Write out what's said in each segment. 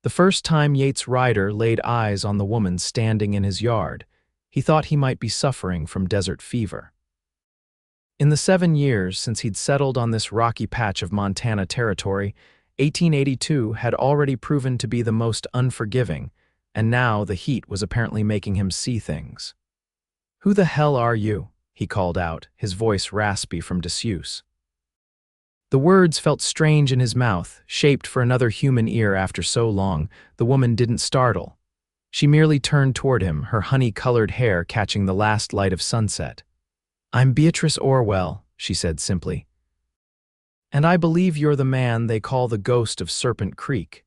The first time Yates Ryder laid eyes on the woman standing in his yard, he thought he might be suffering from desert fever. In the 7 years since he'd settled on this rocky patch of Montana territory, 1882 had already proven to be the most unforgiving, and now the heat was apparently making him see things. "Who the hell are you?" he called out, his voice raspy from disuse. The words felt strange in his mouth, shaped for another human ear after so long. The woman didn't startle. She merely turned toward him, her honey-colored hair catching the last light of sunset. "I'm Beatrice Orwell," she said simply. "And I believe you're the man they call the ghost of Serpent Creek."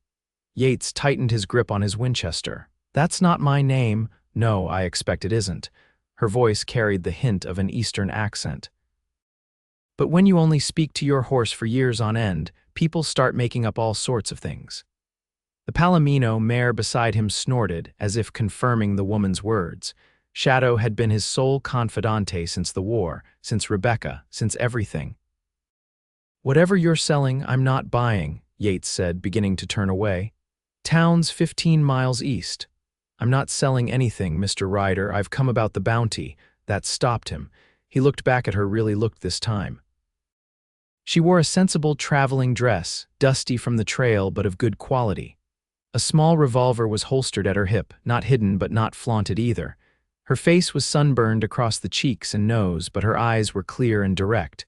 Yates tightened his grip on his Winchester. "That's not my name." "No, I expect it isn't." Her voice carried the hint of an Eastern accent. "But when you only speak to your horse for years on end, people start making up all sorts of things." The Palomino mare beside him snorted, as if confirming the woman's words. Shadow had been his sole confidante since the war, since Rebecca, since everything. "Whatever you're selling, I'm not buying," Yates said, beginning to turn away. "Town's 15 miles east." "I'm not selling anything, Mr. Ryder. I've come about the bounty." That stopped him. He looked back at her, really looked this time. She wore a sensible traveling dress, dusty from the trail but of good quality. A small revolver was holstered at her hip, not hidden but not flaunted either. Her face was sunburned across the cheeks and nose, but her eyes were clear and direct.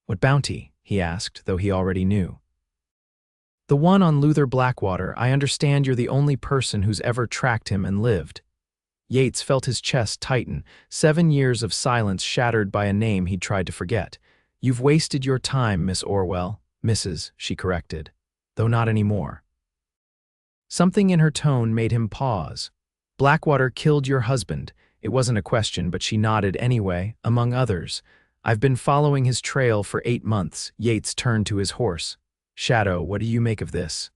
"What bounty?" he asked, though he already knew. "The one on Luther Blackwater. I understand you're the only person who's ever tracked him and lived." Yates felt his chest tighten, 7 years of silence shattered by a name he'd tried to forget. "You've wasted your time, Miss Orwell." "Mrs.," she corrected, "though not anymore." Something in her tone made him pause. "Blackwater killed your husband." It wasn't a question, but she nodded anyway, "among others. I've been following his trail for 8 months. Yates turned to his horse. "Shadow, what do you make of this?"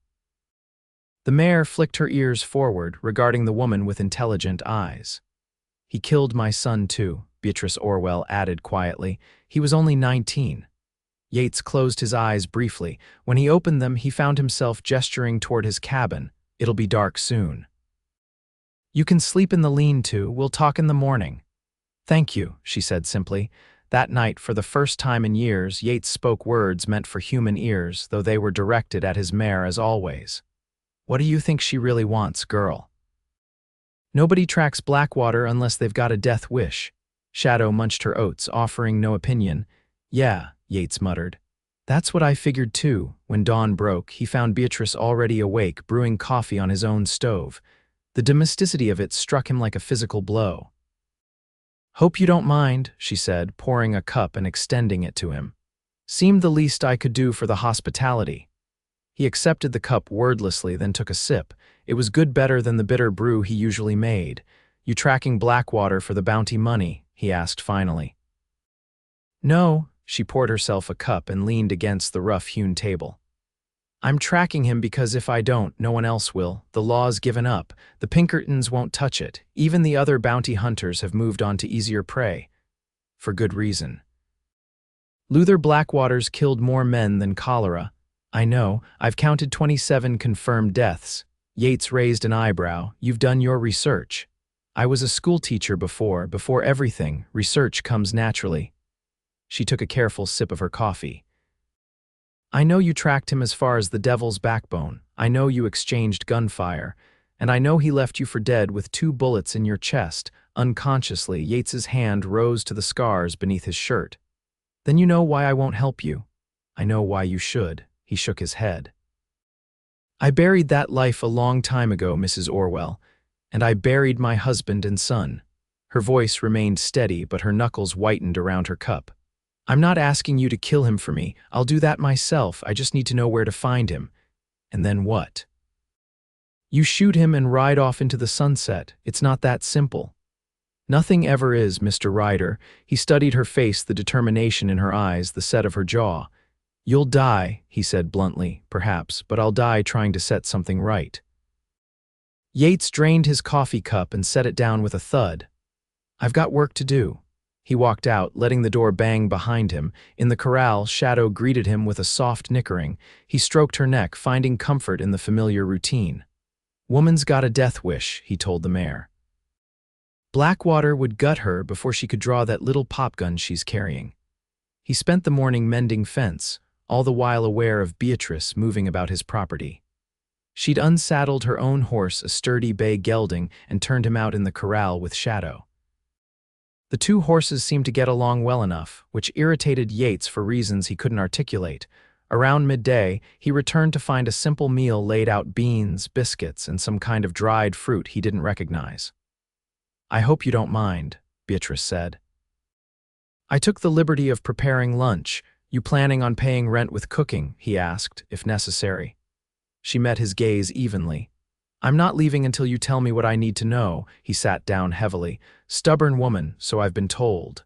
The mare flicked her ears forward, regarding the woman with intelligent eyes. "He killed my son too," Beatrice Orwell added quietly. "He was only 19. Yates closed his eyes briefly. When he opened them, he found himself gesturing toward his cabin. "It'll be dark soon. You can sleep in the lean-to. We'll talk in the morning." "Thank you," she said simply. That night, for the first time in years, Yates spoke words meant for human ears, though they were directed at his mare as always. "What do you think she really wants, girl?" "Nobody tracks Blackwater unless they've got a death wish." Shadow munched her oats, offering no opinion. "Yeah," Yates muttered. "That's what I figured too." When dawn broke, he found Beatrice already awake, brewing coffee on his own stove. The domesticity of it struck him like a physical blow. "Hope you don't mind," she said, pouring a cup and extending it to him. "Seemed the least I could do for the hospitality." He accepted the cup wordlessly, then took a sip. It was good, better than the bitter brew he usually made. "You tracking Blackwater for the bounty money?" he asked finally. "No." She poured herself a cup and leaned against the rough-hewn table. "I'm tracking him because if I don't, no one else will. The law's given up. The Pinkertons won't touch it. Even the other bounty hunters have moved on to easier prey. For good reason. Luther Blackwater's killed more men than cholera. I know. I've counted 27 confirmed deaths." Yates raised an eyebrow. "You've done your research." "I was a schoolteacher before everything. Research comes naturally." She took a careful sip of her coffee. "I know you tracked him as far as the Devil's Backbone. I know you exchanged gunfire. And I know he left you for dead with 2 bullets in your chest." Unconsciously, Yates's hand rose to the scars beneath his shirt. "Then you know why I won't help you." "I know why you should." He shook his head. "I buried that life a long time ago, Mrs. Orwell. And I buried my husband and son." Her voice remained steady, but her knuckles whitened around her cup. "I'm not asking you to kill him for me. I'll do that myself. I just need to know where to find him." "And then what?" "You shoot him and ride off into the sunset. It's not that simple." "Nothing ever is, Mr. Ryder." He studied her face, the determination in her eyes, the set of her jaw. "You'll die," he said bluntly, "perhaps, but I'll die trying to set something right." Yates drained his coffee cup and set it down with a thud. "I've got work to do." He walked out, letting the door bang behind him. In the corral, Shadow greeted him with a soft nickering. He stroked her neck, finding comfort in the familiar routine. Woman's got a death wish, he told the mayor. Blackwater would gut her before she could draw that little pop gun she's carrying. He spent the morning mending fence, all the while aware of Beatrice moving about his property. She'd unsaddled her own horse, a sturdy bay gelding, and turned him out in the corral with Shadow. The two horses seemed to get along well enough, which irritated Yates for reasons he couldn't articulate. Around midday, he returned to find a simple meal laid out: beans, biscuits, and some kind of dried fruit he didn't recognize. "I hope you don't mind," Beatrice said. "I took the liberty of preparing lunch. You planning on paying rent with cooking?" he asked, if necessary. She met his gaze evenly. "I'm not leaving until you tell me what I need to know." He sat down heavily. "Stubborn woman, so I've been told."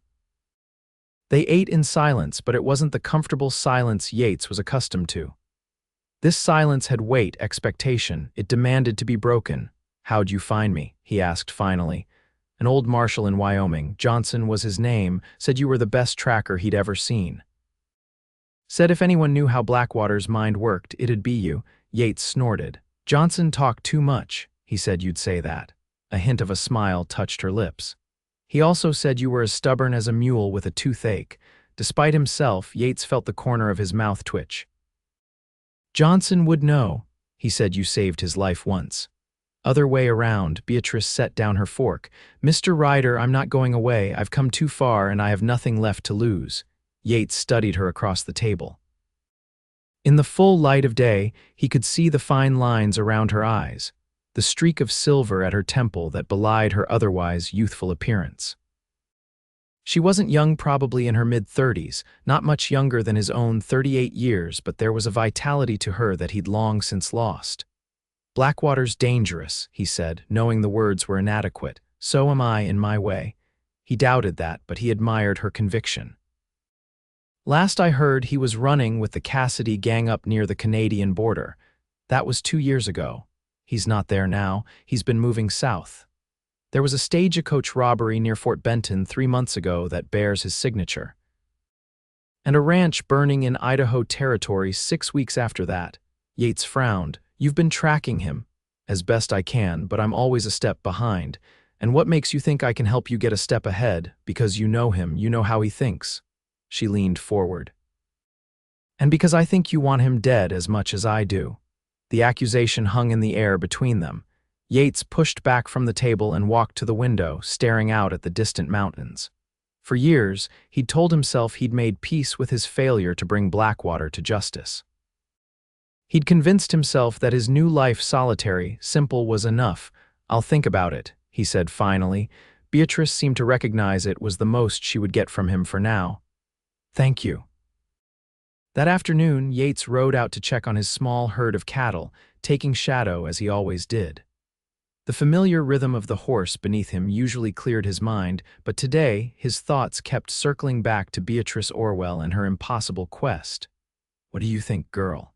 They ate in silence, but it wasn't the comfortable silence Yates was accustomed to. This silence had weight, expectation. It demanded to be broken. "How'd you find me?" he asked finally. "An old marshal in Wyoming, Johnson was his name, said you were the best tracker he'd ever seen. Said if anyone knew how Blackwater's mind worked, it'd be you." Yates snorted. "Johnson talked too much. He said you'd say that." A hint of a smile touched her lips. "He also said you were as stubborn as a mule with a toothache." Despite himself, Yates felt the corner of his mouth twitch. "Johnson would know. He said you saved his life once." Other way around, Beatrice set down her fork. "Mr. Ryder, I'm not going away. I've come too far and I have nothing left to lose." Yates studied her across the table. In the full light of day, he could see the fine lines around her eyes, the streak of silver at her temple that belied her otherwise youthful appearance. She wasn't young, probably in her mid-30s, not much younger than his own 38 years, but there was a vitality to her that he'd long since lost. "Blackwater's dangerous," he said, knowing the words were inadequate. "So am I in my way." He doubted that, but he admired her conviction. "Last I heard, he was running with the Cassidy gang up near the Canadian border. That was 2 years ago. He's not there now. He's been moving south. There was a stagecoach robbery near Fort Benton 3 months ago that bears his signature. And a ranch burning in Idaho Territory 6 weeks after that." Yates frowned. "You've been tracking him." "As best I can, but I'm always a step behind. And what makes you think I can help you get a step ahead? Because you know him, you know how he thinks." She leaned forward. "And because I think you want him dead as much as I do." The accusation hung in the air between them. Yates pushed back from the table and walked to the window, staring out at the distant mountains. For years, he'd told himself he'd made peace with his failure to bring Blackwater to justice. He'd convinced himself that his new life, solitary, simple, was enough. "I'll think about it," he said finally. Beatrice seemed to recognize it was the most she would get from him for now. "Thank you." That afternoon, Yates rode out to check on his small herd of cattle, taking Shadow as he always did. The familiar rhythm of the horse beneath him usually cleared his mind, but today his thoughts kept circling back to Beatrice Orwell and her impossible quest. "What do you think, girl?"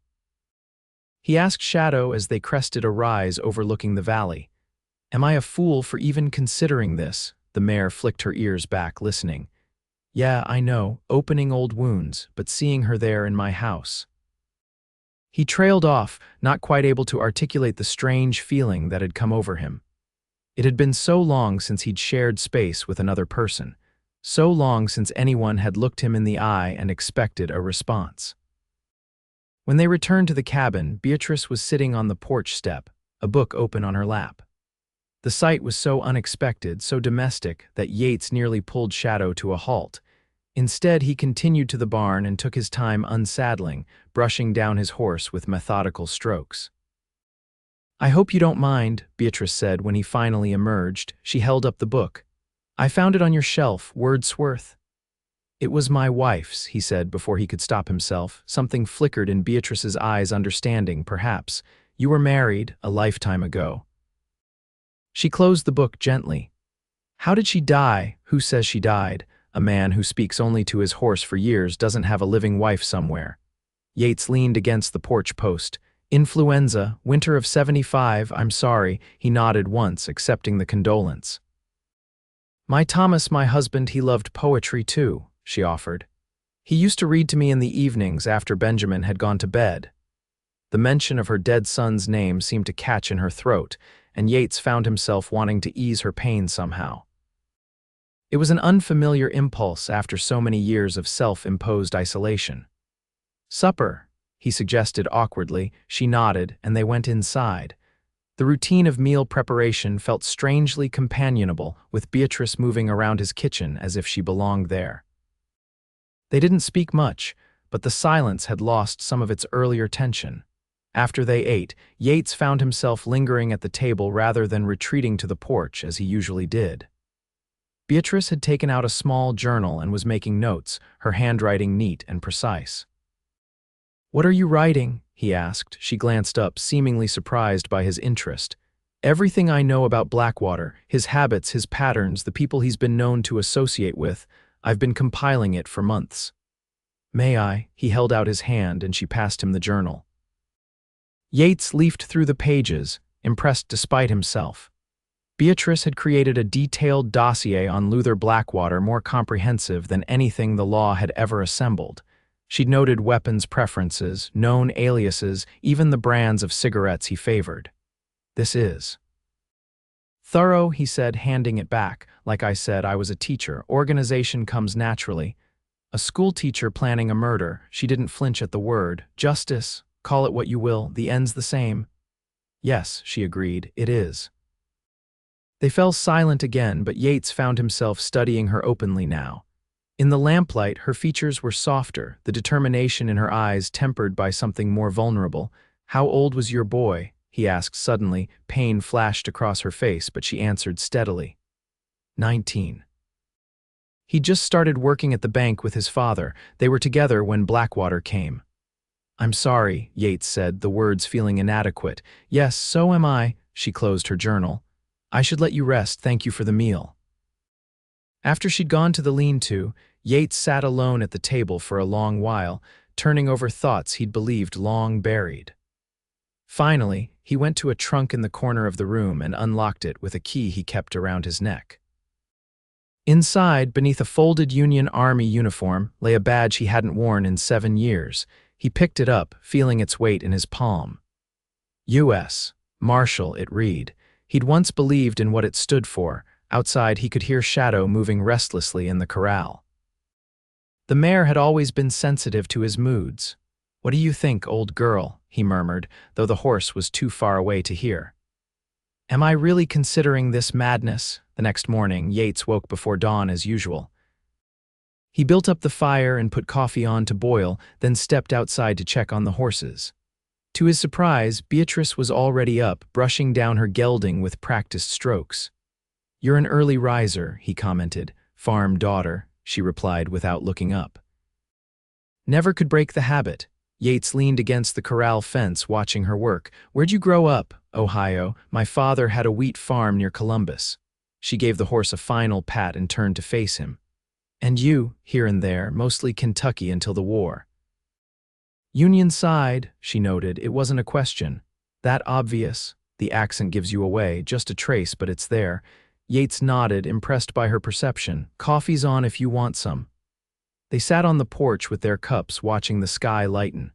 he asked Shadow as they crested a rise overlooking the valley. "Am I a fool for even considering this?" The mare flicked her ears back, listening. "Yeah, I know, opening old wounds, but seeing her there in my house." He trailed off, not quite able to articulate the strange feeling that had come over him. It had been so long since he'd shared space with another person, so long since anyone had looked him in the eye and expected a response. When they returned to the cabin, Beatrice was sitting on the porch step, a book open on her lap. The sight was so unexpected, so domestic, that Yates nearly pulled Shadow to a halt. Instead, he continued to the barn and took his time unsaddling, brushing down his horse with methodical strokes. "I hope you don't mind," Beatrice said when he finally emerged. She held up the book. "I found it on your shelf, Wordsworth." "It was my wife's," he said before he could stop himself. Something flickered in Beatrice's eyes, understanding, perhaps. "You were married a lifetime ago." She closed the book gently. "How did she die? Who says she died? A man who speaks only to his horse for years doesn't have a living wife somewhere." Yates leaned against the porch post. "Influenza, winter of 75, I'm sorry." He nodded once, accepting the condolence. "My Thomas, my husband, he loved poetry too," she offered. "He used to read to me in the evenings after Benjamin had gone to bed." The mention of her dead son's name seemed to catch in her throat, and Yates found himself wanting to ease her pain somehow. It was an unfamiliar impulse after so many years of self-imposed isolation. "Supper," he suggested awkwardly. She nodded, and they went inside. The routine of meal preparation felt strangely companionable, with Beatrice moving around his kitchen as if she belonged there. They didn't speak much, but the silence had lost some of its earlier tension. After they ate, Yates found himself lingering at the table rather than retreating to the porch as he usually did. Beatrice had taken out a small journal and was making notes, her handwriting neat and precise. "What are you writing?" he asked. She glanced up, seemingly surprised by his interest. "Everything I know about Blackwater, his habits, his patterns, the people he's been known to associate with. I've been compiling it for months." "May I?" He held out his hand and she passed him the journal. Yates leafed through the pages, impressed despite himself. Beatrice had created a detailed dossier on Luther Blackwater more comprehensive than anything the law had ever assembled. She'd noted weapons preferences, known aliases, even the brands of cigarettes he favored. "This is thorough," he said, handing it back. "Like I said, I was a teacher. Organization comes naturally. A school teacher planning a murder." She didn't flinch at the word. "Justice, call it what you will, the end's the same." "Yes," she agreed, "it is." They fell silent again, but Yates found himself studying her openly now. In the lamplight, her features were softer, the determination in her eyes tempered by something more vulnerable. "How old was your boy?" he asked suddenly. Pain flashed across her face, but she answered steadily. 19. He'd just started working at the bank with his father. They were together when Blackwater came. "I'm sorry," Yates said, the words feeling inadequate. "Yes, so am I." She closed her journal. "I should let you rest, thank you for the meal." After she'd gone to the lean-to, Yates sat alone at the table for a long while, turning over thoughts he'd believed long buried. Finally, he went to a trunk in the corner of the room and unlocked it with a key he kept around his neck. Inside, beneath a folded Union Army uniform, lay a badge he hadn't worn in 7 years. He picked it up, feeling its weight in his palm. U.S. Marshal, it read. He'd once believed in what it stood for. Outside, he could hear Shadow moving restlessly in the corral. The mare had always been sensitive to his moods. "What do you think, old girl?" he murmured, though the horse was too far away to hear. "Am I really considering this madness?" The next morning, Yates woke before dawn as usual. He built up the fire and put coffee on to boil, then stepped outside to check on the horses. To his surprise, Beatrice was already up, brushing down her gelding with practiced strokes. "You're an early riser," he commented. "Farm daughter," she replied without looking up. Never could break the habit. Yates leaned against the corral fence, watching her work. "Where'd you grow up?" "Ohio. My father had a wheat farm near Columbus." She gave the horse a final pat and turned to face him. "And you?" "Here and there, mostly Kentucky until the war." "Union side," she noted. It wasn't a question. "That obvious?" The accent gives you away, just a trace, but it's there. Yates nodded, impressed by her perception. "Coffee's on if you want some." They sat on the porch with their cups, watching the sky lighten.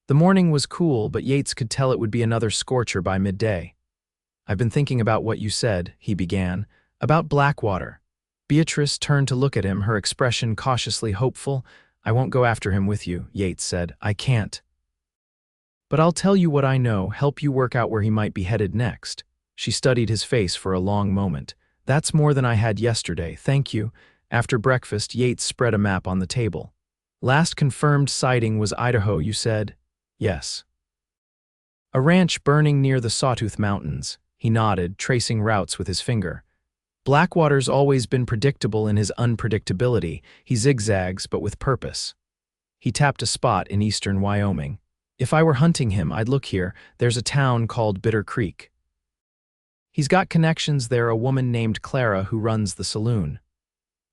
The morning was cool, but Yates could tell it would be another scorcher by midday. "I've been thinking about what you said," he began. "About Blackwater." Beatrice turned to look at him, her expression cautiously hopeful. "I won't go after him with you," Yates said. "I can't. But I'll tell you what I know, help you work out where he might be headed next." She studied his face for a long moment. "That's more than I had yesterday, thank you." After breakfast, Yates spread a map on the table. "Last confirmed sighting was Idaho, you said?" "Yes." "A ranch burning near the Sawtooth Mountains." He nodded, tracing routes with his finger. "Blackwater's always been predictable in his unpredictability. He zigzags, but with purpose." He tapped a spot in eastern Wyoming. "If I were hunting him, I'd look here. There's a town called Bitter Creek. He's got connections there, a woman named Clara who runs the saloon.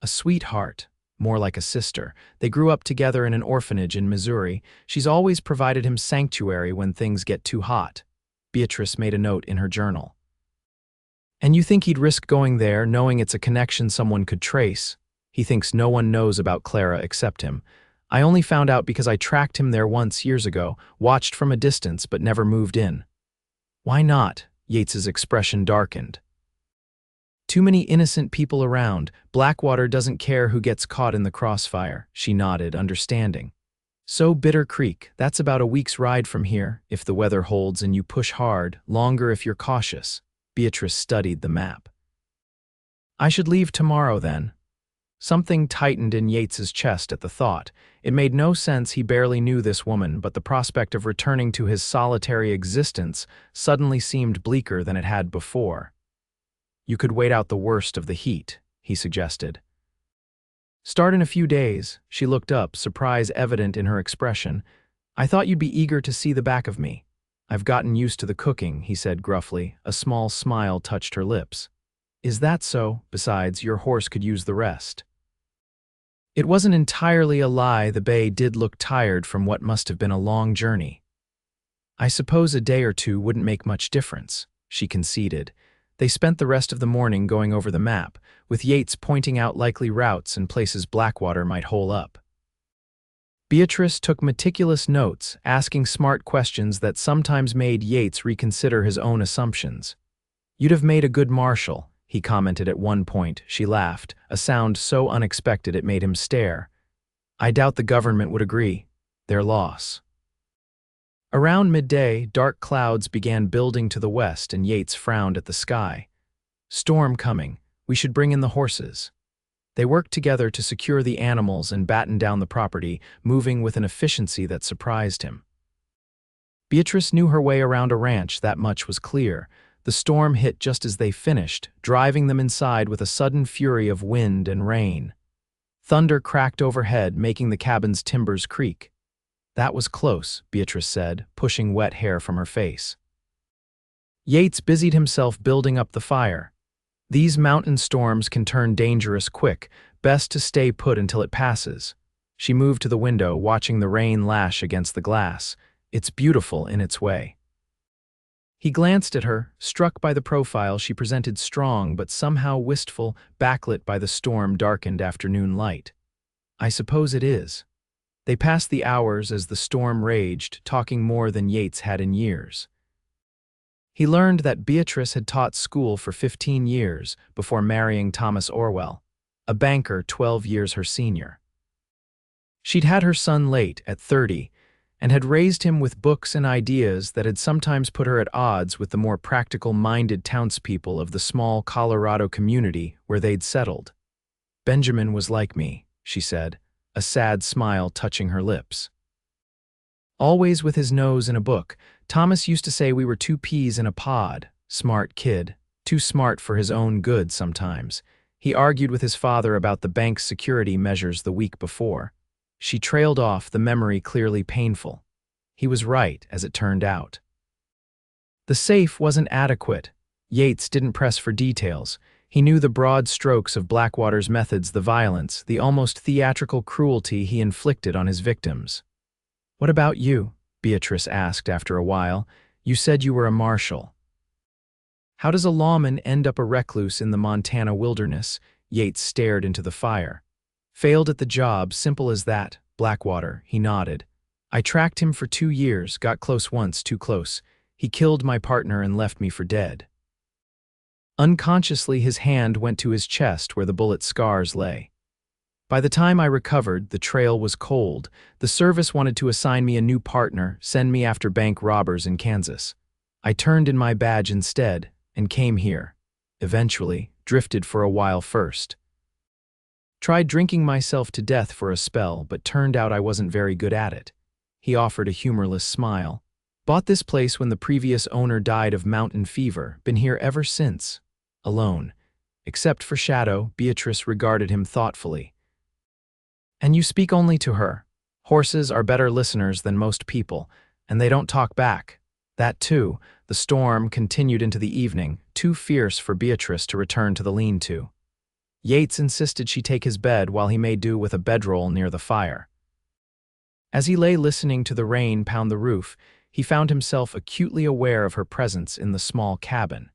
A sweetheart, more like a sister. They grew up together in an orphanage in Missouri. She's always provided him sanctuary when things get too hot." Beatrice made a note in her journal. "And you think he'd risk going there, knowing it's a connection someone could trace?" "He thinks no one knows about Clara except him." I only found out because I tracked him there once years ago, watched from a distance but never moved in." "Why not?" Yates's expression darkened. "Too many innocent people around. Blackwater doesn't care who gets caught in the crossfire." She nodded, understanding. "So Bitter Creek, that's about a week's ride from here, if the weather holds and you push hard, longer if you're cautious." Beatrice studied the map. "I should leave tomorrow then." Something tightened in Yates's chest at the thought. It made no sense, he barely knew this woman, but the prospect of returning to his solitary existence suddenly seemed bleaker than it had before. "You could wait out the worst of the heat," he suggested. "Start in a few days." She looked up, surprise evident in her expression. "I thought you'd be eager to see the back of me." "I've gotten used to the cooking," he said gruffly. A small smile touched her lips. "Is that so? Besides, your horse could use the rest." It wasn't entirely a lie. The bay did look tired from what must have been a long journey. "I suppose a day or two wouldn't make much difference," she conceded. They spent the rest of the morning going over the map, with Yates pointing out likely routes and places Blackwater might hole up. Beatrice took meticulous notes, asking smart questions that sometimes made Yates reconsider his own assumptions. "You'd have made a good marshal," he commented at one point. She laughed, a sound so unexpected it made him stare. "I doubt the government would agree. Their loss." Around midday, dark clouds began building to the west and Yates frowned at the sky. "Storm coming. We should bring in the horses." They worked together to secure the animals and batten down the property, moving with an efficiency that surprised him. Beatrice knew her way around a ranch, that much was clear. The storm hit just as they finished, driving them inside with a sudden fury of wind and rain. Thunder cracked overhead, making the cabin's timbers creak. "That was close," Beatrice said, pushing wet hair from her face. Yates busied himself building up the fire. "These mountain storms can turn dangerous quick. Best to stay put until it passes." She moved to the window, watching the rain lash against the glass. "It's beautiful in its way." He glanced at her, struck by the profile she presented, strong but somehow wistful, backlit by the storm-darkened afternoon light. "I suppose it is." They passed the hours as the storm raged, talking more than Yates had in years. He learned that Beatrice had taught school for 15 years before marrying Thomas Orwell, a banker 12 years her senior. She'd had her son late, at 30, and had raised him with books and ideas that had sometimes put her at odds with the more practical-minded townspeople of the small Colorado community where they'd settled. "Benjamin was like me," she said, a sad smile touching her lips. "Always with his nose in a book. Thomas used to say we were two peas in a pod. Smart kid. Too smart for his own good sometimes. He argued with his father about the bank's security measures the week before." She trailed off, the memory clearly painful. He was right, as it turned out. The safe wasn't adequate. Yates didn't press for details. He knew the broad strokes of Blackwater's methods, the violence, the almost theatrical cruelty he inflicted on his victims. "What about you?" Beatrice asked after a while. "You said you were a marshal. How does a lawman end up a recluse in the Montana wilderness?" Yates stared into the fire. "Failed at the job, simple as that." "Blackwater," he nodded. "I tracked him for 2 years, got close once, too close. He killed my partner and left me for dead." Unconsciously, his hand went to his chest where the bullet scars lay. "By the time I recovered, the trail was cold. The service wanted to assign me a new partner, send me after bank robbers in Kansas. I turned in my badge instead and came here. Eventually, drifted for a while first. Tried drinking myself to death for a spell, but turned out I wasn't very good at it." He offered a humorless smile. "Bought this place when the previous owner died of mountain fever. Been here ever since. Alone. Except for Shadow." Beatrice regarded him thoughtfully. "And you speak only to her. Horses are better listeners than most people, and they don't talk back." That too. The storm continued into the evening, too fierce for Beatrice to return to the lean-to. Yates insisted she take his bed while he made do with a bedroll near the fire. As he lay listening to the rain pound the roof, he found himself acutely aware of her presence in the small cabin.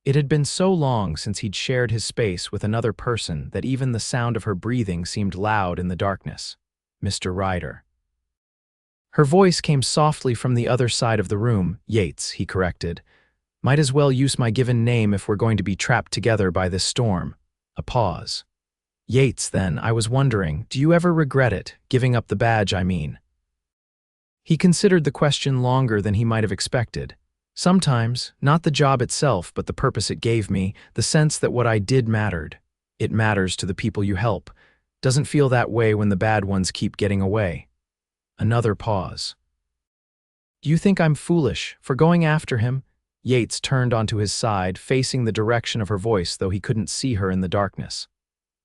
It had been so long since he'd shared his space with another person that even the sound of her breathing seemed loud in the darkness. Mr. Ryder." Her voice came softly from the other side of the room. "Yates," he corrected. "Might as well use my given name if we're going to be trapped together by this storm." A pause. "Yates, then, I was wondering, do you ever regret it, giving up the badge, I mean?" He considered the question longer than he might have expected. "Sometimes, not the job itself, but the purpose it gave me, the sense that what I did mattered. It matters to the people you help. Doesn't feel that way when the bad ones keep getting away." Another pause. "Do you think I'm foolish for going after him?" Yates turned onto his side, facing the direction of her voice, though he couldn't see her in the darkness.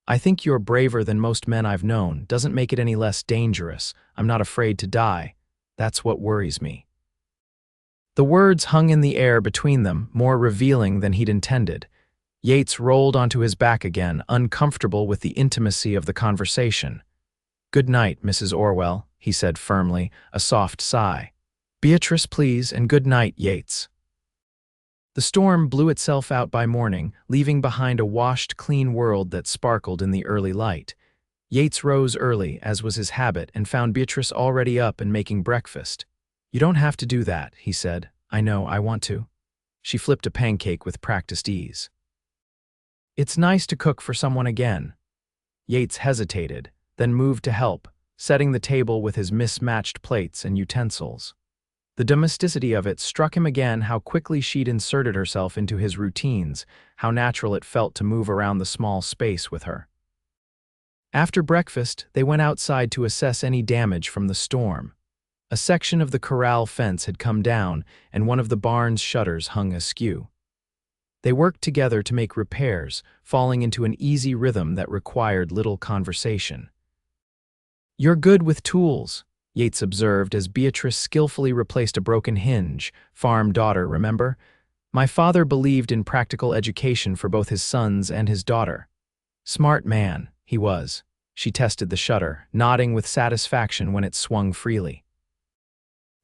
"I think you're braver than most men I've known. Doesn't make it any less dangerous. I'm not afraid to die. That's what worries me." The words hung in the air between them, more revealing than he'd intended. Yates rolled onto his back again, uncomfortable with the intimacy of the conversation. "Good night, Mrs. Orwell," he said firmly, a soft sigh. "Beatrice, please, and good night, Yates." The storm blew itself out by morning, leaving behind a washed, clean world that sparkled in the early light. Yates rose early, as was his habit, and found Beatrice already up and making breakfast. "You don't have to do that," he said. "I know, I want to." She flipped a pancake with practiced ease. "It's nice to cook for someone again." Yates hesitated, then moved to help, setting the table with his mismatched plates and utensils. The domesticity of it struck him again, how quickly she'd inserted herself into his routines, how natural it felt to move around the small space with her. After breakfast, they went outside to assess any damage from the storm. A section of the corral fence had come down, and one of the barn's shutters hung askew. They worked together to make repairs, falling into an easy rhythm that required little conversation. "You're good with tools," Yates observed as Beatrice skillfully replaced a broken hinge. "Farm daughter, remember? My father believed in practical education for both his sons and his daughter." "Smart man, he was." She tested the shutter, nodding with satisfaction when it swung freely.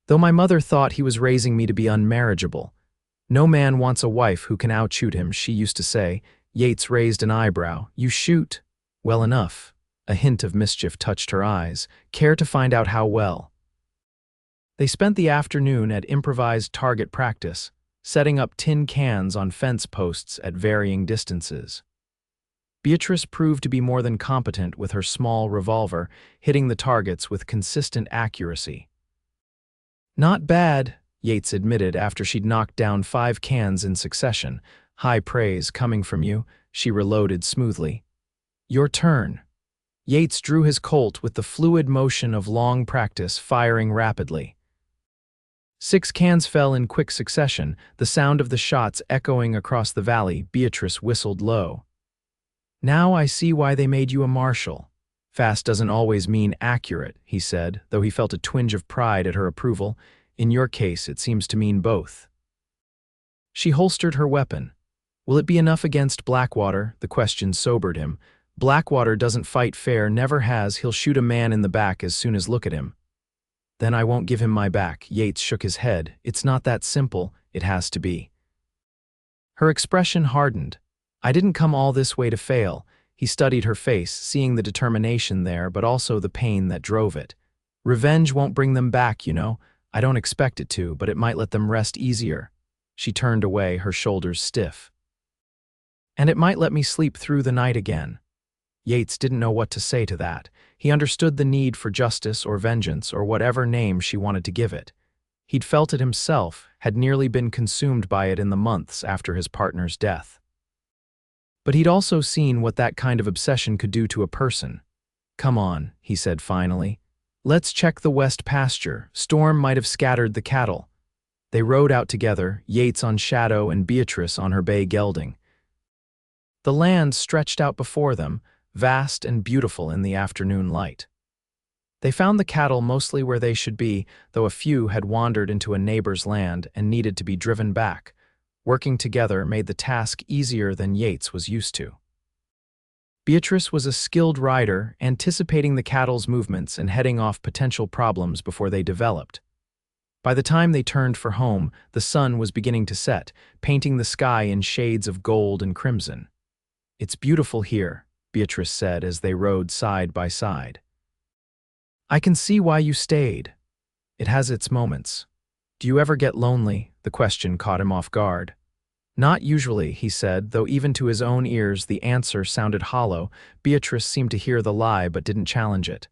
"Though my mother thought he was raising me to be unmarriageable. No man wants a wife who can outshoot him, she used to say." Yates raised an eyebrow. "You shoot well enough." A hint of mischief touched her eyes. "Care to find out how well?" They spent the afternoon at improvised target practice, setting up tin cans on fence posts at varying distances. Beatrice proved to be more than competent with her small revolver, hitting the targets with consistent accuracy. "Not bad," Yates admitted after she'd knocked down 5 cans in succession. "High praise coming from you." She reloaded smoothly. "Your turn." Yates drew his Colt with the fluid motion of long practice, firing rapidly. 6 cans fell in quick succession, the sound of the shots echoing across the valley. Beatrice whistled low. "Now I see why they made you a marshal." "Fast doesn't always mean accurate," he said, though he felt a twinge of pride at her approval. "In your case, it seems to mean both." She holstered her weapon. "Will it be enough against Blackwater?" The question sobered him. "Blackwater doesn't fight fair, never has. He'll shoot a man in the back as soon as look at him." "Then I won't give him my back." Yates shook his head. "It's not that simple. It has to be." Her expression hardened. "I didn't come all this way to fail." He studied her face, seeing the determination there, but also the pain that drove it. "Revenge won't bring them back, you know. I don't expect it to, but it might let them rest easier." She turned away, her shoulders stiff. "And it might let me sleep through the night again." Yates didn't know what to say to that. He understood the need for justice or vengeance or whatever name she wanted to give it. He'd felt it himself, had nearly been consumed by it in the months after his partner's death. But he'd also seen what that kind of obsession could do to a person. "Come on," he said finally. "Let's check the west pasture. Storm might have scattered the cattle." They rode out together, Yates on Shadow and Beatrice on her bay gelding. The land stretched out before them, vast and beautiful in the afternoon light. They found the cattle mostly where they should be, though a few had wandered into a neighbor's land and needed to be driven back. Working together made the task easier than Yates was used to. Beatrice was a skilled rider, anticipating the cattle's movements and heading off potential problems before they developed. By the time they turned for home, the sun was beginning to set, painting the sky in shades of gold and crimson. "It's beautiful here," Beatrice said as they rode side by side. I can see why you stayed. It has its moments. Do you ever get lonely? The question caught him off guard. Not usually, he said, though even to his own ears the answer sounded hollow. Beatrice seemed to hear the lie but didn't challenge it.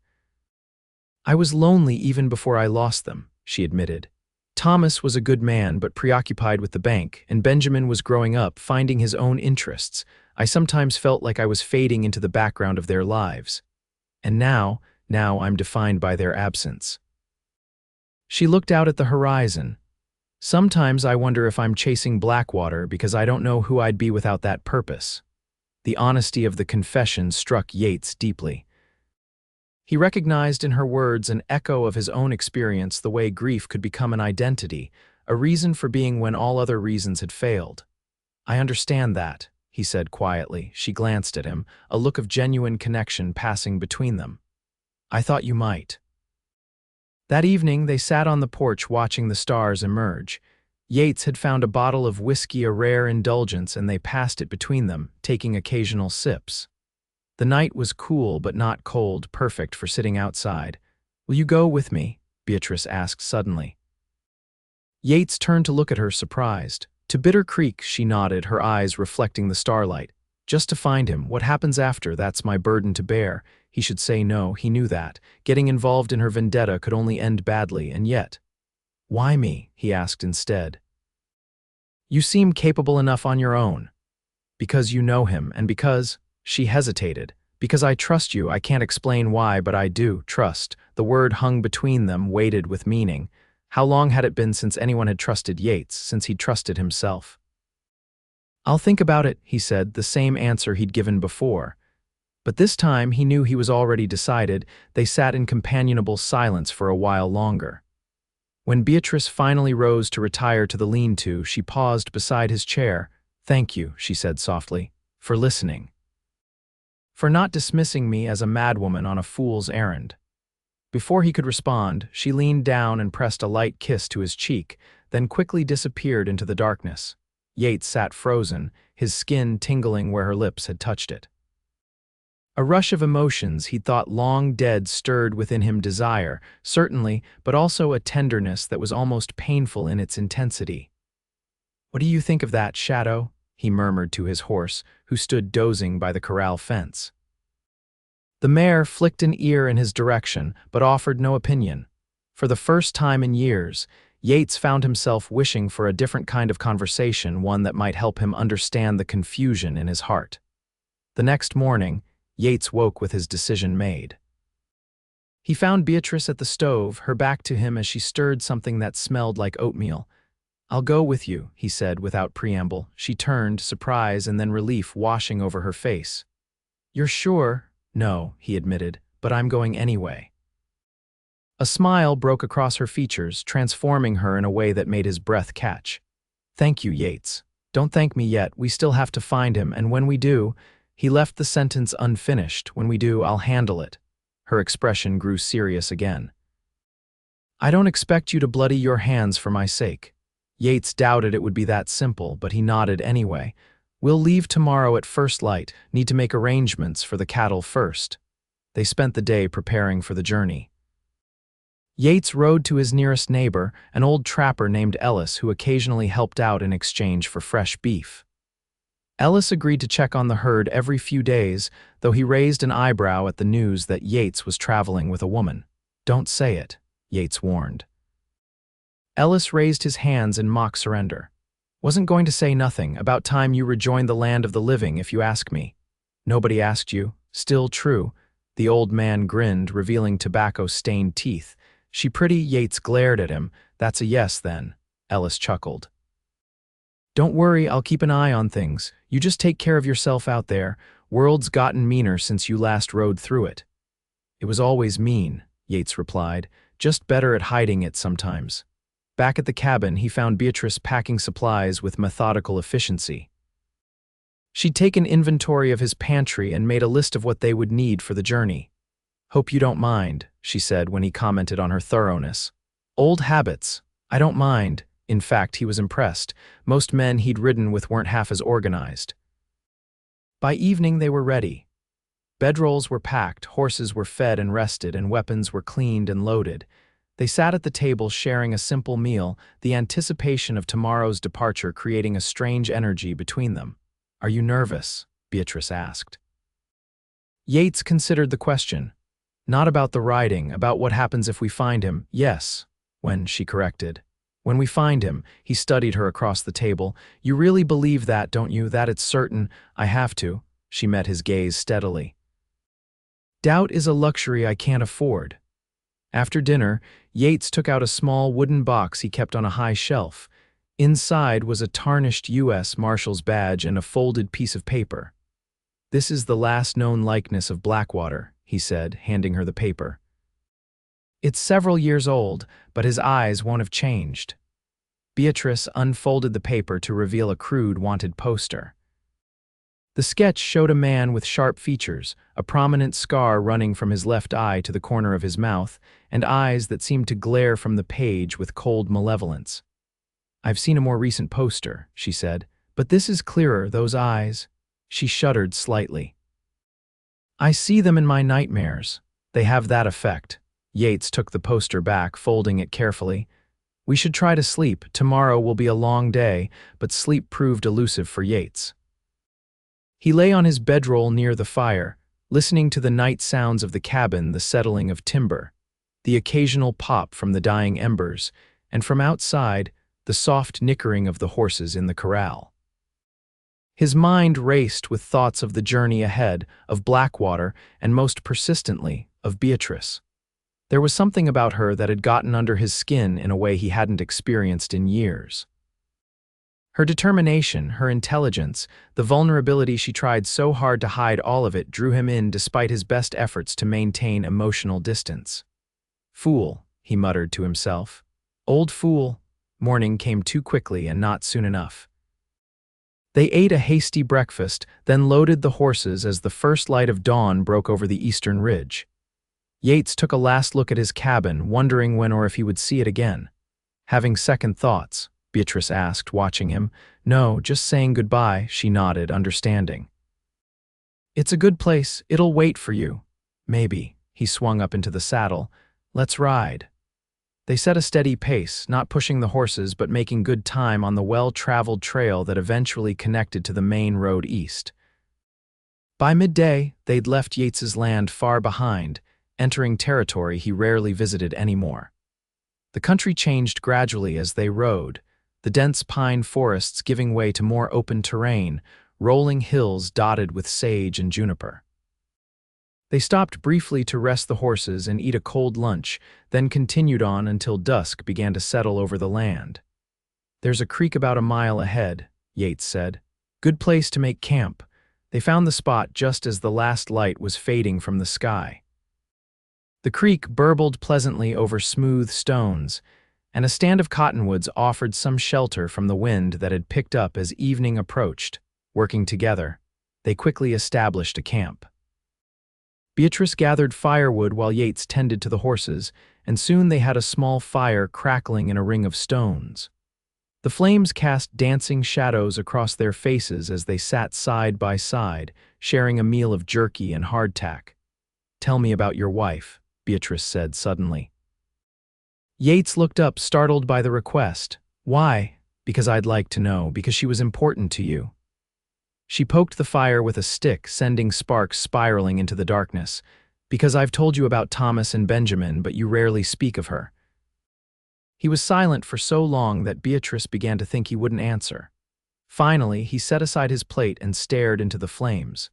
I was lonely even before I lost them, she admitted. Thomas was a good man but preoccupied with the bank, and Benjamin was growing up, finding his own interests. I sometimes felt like I was fading into the background of their lives. And now I'm defined by their absence. She looked out at the horizon. Sometimes I wonder if I'm chasing Blackwater because I don't know who I'd be without that purpose. The honesty of the confession struck Yates deeply. He recognized in her words an echo of his own experience, the way grief could become an identity, a reason for being when all other reasons had failed. I understand that, he said quietly. She glanced at him, a look of genuine connection passing between them. I thought you might. That evening, they sat on the porch watching the stars emerge. Yates had found a bottle of whiskey, a rare indulgence, and they passed it between them, taking occasional sips. The night was cool but not cold, perfect for sitting outside. Will you go with me? Beatrice asked suddenly. Yates turned to look at her, surprised. To Bitter Creek, she nodded, her eyes reflecting the starlight. Just to find him. What happens after, that's my burden to bear. He should say no, he knew that. Getting involved in her vendetta could only end badly, and yet. Why me? He asked instead. You seem capable enough on your own. Because you know him, and because, she hesitated. Because I trust you. I can't explain why, but I do, trust. The word hung between them, weighted with meaning. How long had it been since anyone had trusted Yates, since he'd trusted himself? I'll think about it, he said, the same answer he'd given before. But this time he knew he was already decided. They sat in companionable silence for a while longer. When Beatrice finally rose to retire to the lean-to, she paused beside his chair. Thank you, she said softly, for listening. For not dismissing me as a madwoman on a fool's errand. Before he could respond, she leaned down and pressed a light kiss to his cheek, then quickly disappeared into the darkness. Yates sat frozen, his skin tingling where her lips had touched it. A rush of emotions he'd thought long dead stirred within him, desire, certainly, but also a tenderness that was almost painful in its intensity. What do you think of that, Shadow? He murmured to his horse, who stood dozing by the corral fence. The mare flicked an ear in his direction, but offered no opinion. For the first time in years, Yates found himself wishing for a different kind of conversation, one that might help him understand the confusion in his heart. The next morning, Yates woke with his decision made. He found Beatrice at the stove, her back to him as she stirred something that smelled like oatmeal. I'll go with you, he said without preamble. She turned, surprise and then relief washing over her face. You're sure? No, he admitted, but I'm going anyway. A smile broke across her features, transforming her in a way that made his breath catch. Thank you, Yates. Don't thank me yet, we still have to find him, and when we do, he left the sentence unfinished. When we do, I'll handle it. Her expression grew serious again. I don't expect you to bloody your hands for my sake. Yates doubted it would be that simple, but he nodded anyway. We'll leave tomorrow at first light, need to make arrangements for the cattle first. They spent the day preparing for the journey. Yates rode to his nearest neighbor, an old trapper named Ellis, who occasionally helped out in exchange for fresh beef. Ellis agreed to check on the herd every few days, though he raised an eyebrow at the news that Yates was traveling with a woman. Don't say it, Yates warned. Ellis raised his hands in mock surrender. Wasn't going to say nothing. About time you rejoined the land of the living, if you ask me. Nobody asked you. Still true. The old man grinned, revealing tobacco-stained teeth. She pretty? Yates glared at him. That's a yes, then. Ellis chuckled. Don't worry, I'll keep an eye on things. You just take care of yourself out there. World's gotten meaner since you last rode through it. It was always mean, Yates replied, just better at hiding it sometimes. Back at the cabin, he found Beatrice packing supplies with methodical efficiency. She'd taken inventory of his pantry and made a list of what they would need for the journey. Hope you don't mind, she said when he commented on her thoroughness. Old habits. I don't mind. In fact, he was impressed. Most men he'd ridden with weren't half as organized. By evening, they were ready. Bedrolls were packed, horses were fed and rested, and weapons were cleaned and loaded. They sat at the table sharing a simple meal, the anticipation of tomorrow's departure creating a strange energy between them. "Are you nervous?" Beatrice asked. Yates considered the question. "Not about the riding, about what happens if we find him." "Yes," when she corrected. "When we find him." He studied her across the table. "You really believe that, don't you? That it's certain?" "I have to." She met his gaze steadily. "Doubt is a luxury I can't afford." After dinner, Yates took out a small wooden box he kept on a high shelf. Inside was a tarnished U.S. Marshal's badge and a folded piece of paper. "This is the last known likeness of Blackwater," he said, handing her the paper. "It's several years old, but his eyes won't have changed." Beatrice unfolded the paper to reveal a crude wanted poster. The sketch showed a man with sharp features, a prominent scar running from his left eye to the corner of his mouth, and eyes that seemed to glare from the page with cold malevolence. "I've seen a more recent poster," she said, "but this is clearer, those eyes." She shuddered slightly. "I see them in my nightmares. They have that effect." Yates took the poster back, folding it carefully. "We should try to sleep. Tomorrow will be a long day," but sleep proved elusive for Yates. He lay on his bedroll near the fire, listening to the night sounds of the cabin, the settling of timber, the occasional pop from the dying embers, and from outside, the soft nickering of the horses in the corral. His mind raced with thoughts of the journey ahead, of Blackwater, and most persistently, of Beatrice. There was something about her that had gotten under his skin in a way he hadn't experienced in years. Her determination, her intelligence, the vulnerability she tried so hard to hide, all of it drew him in despite his best efforts to maintain emotional distance. "Fool," he muttered to himself. "Old fool." Morning came too quickly and not soon enough. They ate a hasty breakfast, then loaded the horses as the first light of dawn broke over the eastern ridge. Yates took a last look at his cabin, wondering when or if he would see it again. "Having second thoughts?" Beatrice asked, watching him. "No, just saying goodbye," she nodded, understanding. "It's a good place. It'll wait for you." "Maybe." He swung up into the saddle. "Let's ride." They set a steady pace, not pushing the horses but making good time on the well-traveled trail that eventually connected to the main road east. By midday, they'd left Yates's land far behind, entering territory he rarely visited anymore. The country changed gradually as they rode, the dense pine forests giving way to more open terrain, rolling hills dotted with sage and juniper. They stopped briefly to rest the horses and eat a cold lunch, then continued on until dusk began to settle over the land. "There's a creek about a mile ahead," Yates said. "Good place to make camp." They found the spot just as the last light was fading from the sky. The creek burbled pleasantly over smooth stones, and a stand of cottonwoods offered some shelter from the wind that had picked up as evening approached. Working together, they quickly established a camp. Beatrice gathered firewood while Yates tended to the horses, and soon they had a small fire crackling in a ring of stones. The flames cast dancing shadows across their faces as they sat side by side, sharing a meal of jerky and hardtack. "Tell me about your wife," Beatrice said suddenly. Yates looked up, startled by the request. "Why?" "Because I'd like to know, because she was important to you." She poked the fire with a stick, sending sparks spiraling into the darkness. "Because I've told you about Thomas and Benjamin, but you rarely speak of her." He was silent for so long that Beatrice began to think he wouldn't answer. Finally, he set aside his plate and stared into the flames.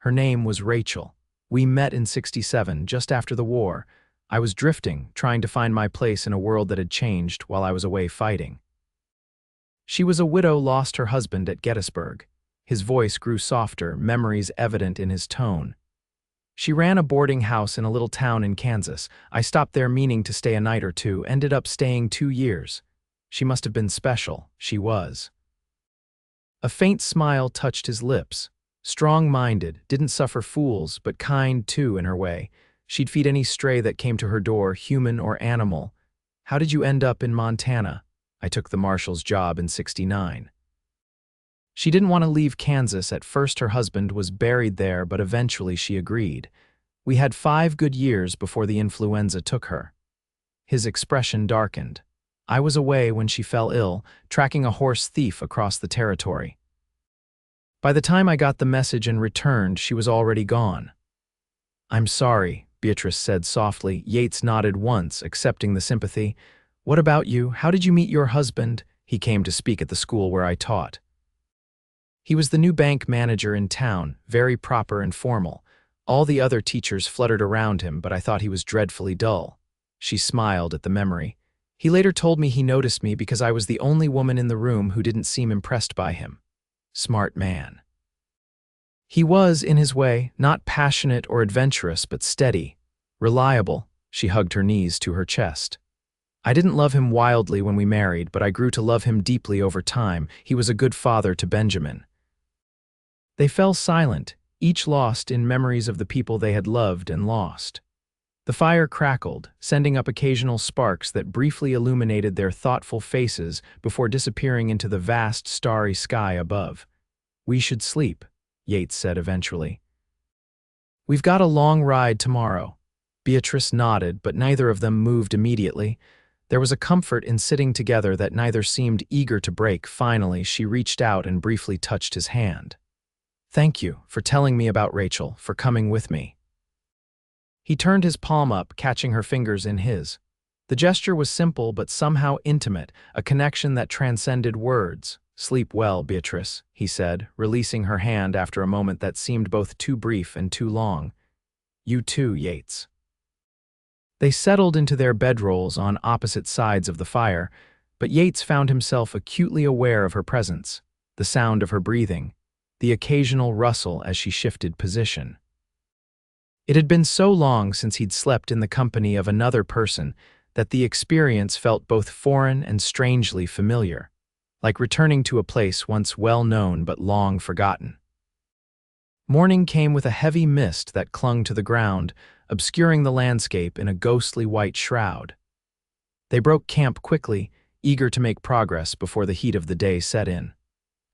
"Her name was Rachel. We met in '67, just after the war. I was drifting, trying to find my place in a world that had changed while I was away fighting. She was a widow, lost her husband at Gettysburg." His voice grew softer, memories evident in his tone. "She ran a boarding house in a little town in Kansas. I stopped there meaning to stay a night or two, ended up staying 2 years. She must have been special. She was." A faint smile touched his lips. Strong-minded, didn't suffer fools, but kind too in her way. She'd feed any stray that came to her door, human or animal. "How did you end up in Montana?" "I took the marshal's job in '69. She didn't want to leave Kansas. At first her husband was buried there, but eventually she agreed. We had 5 good years before the influenza took her. His expression darkened. I was away when she fell ill, tracking a horse thief across the territory. By the time I got the message and returned, she was already gone. I'm sorry, Beatrice said softly. Yates nodded once, accepting the sympathy. What about you? How did you meet your husband? He came to speak at the school where I taught. He was the new bank manager in town, very proper and formal. All the other teachers fluttered around him, but I thought he was dreadfully dull. She smiled at the memory. He later told me he noticed me because I was the only woman in the room who didn't seem impressed by him. Smart man. He was, in his way, not passionate or adventurous, but steady, reliable. She hugged her knees to her chest. I didn't love him wildly when we married, but I grew to love him deeply over time. He was a good father to Benjamin. They fell silent, each lost in memories of the people they had loved and lost. The fire crackled, sending up occasional sparks that briefly illuminated their thoughtful faces before disappearing into the vast starry sky above. We should sleep, Yates said eventually. We've got a long ride tomorrow. Beatrice nodded, but neither of them moved immediately. There was a comfort in sitting together that neither seemed eager to break. Finally, she reached out and briefly touched his hand. Thank you for telling me about Rachel, for coming with me. He turned his palm up, catching her fingers in his. The gesture was simple but somehow intimate, a connection that transcended words. Sleep well, Beatrice, he said, releasing her hand after a moment that seemed both too brief and too long. You too, Yates. They settled into their bedrolls on opposite sides of the fire, but Yates found himself acutely aware of her presence, the sound of her breathing, the occasional rustle as she shifted position. It had been so long since he'd slept in the company of another person that the experience felt both foreign and strangely familiar, like returning to a place once well known but long forgotten. Morning came with a heavy mist that clung to the ground, obscuring the landscape in a ghostly white shroud. They broke camp quickly, eager to make progress before the heat of the day set in.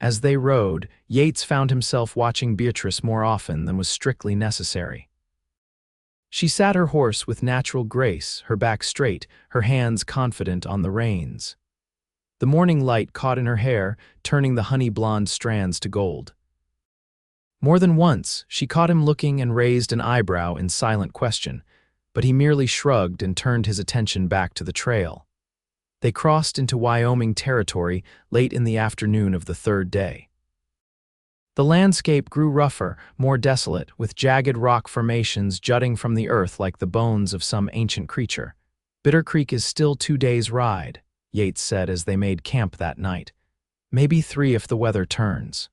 As they rode, Yates found himself watching Beatrice more often than was strictly necessary. She sat her horse with natural grace, her back straight, her hands confident on the reins. The morning light caught in her hair, turning the honey-blonde strands to gold. More than once, she caught him looking and raised an eyebrow in silent question, but he merely shrugged and turned his attention back to the trail. They crossed into Wyoming territory late in the afternoon of the 3rd day. The landscape grew rougher, more desolate, with jagged rock formations jutting from the earth like the bones of some ancient creature. Bitter Creek is still 2 days' ride, Yates said as they made camp that night. Maybe 3 if the weather turns.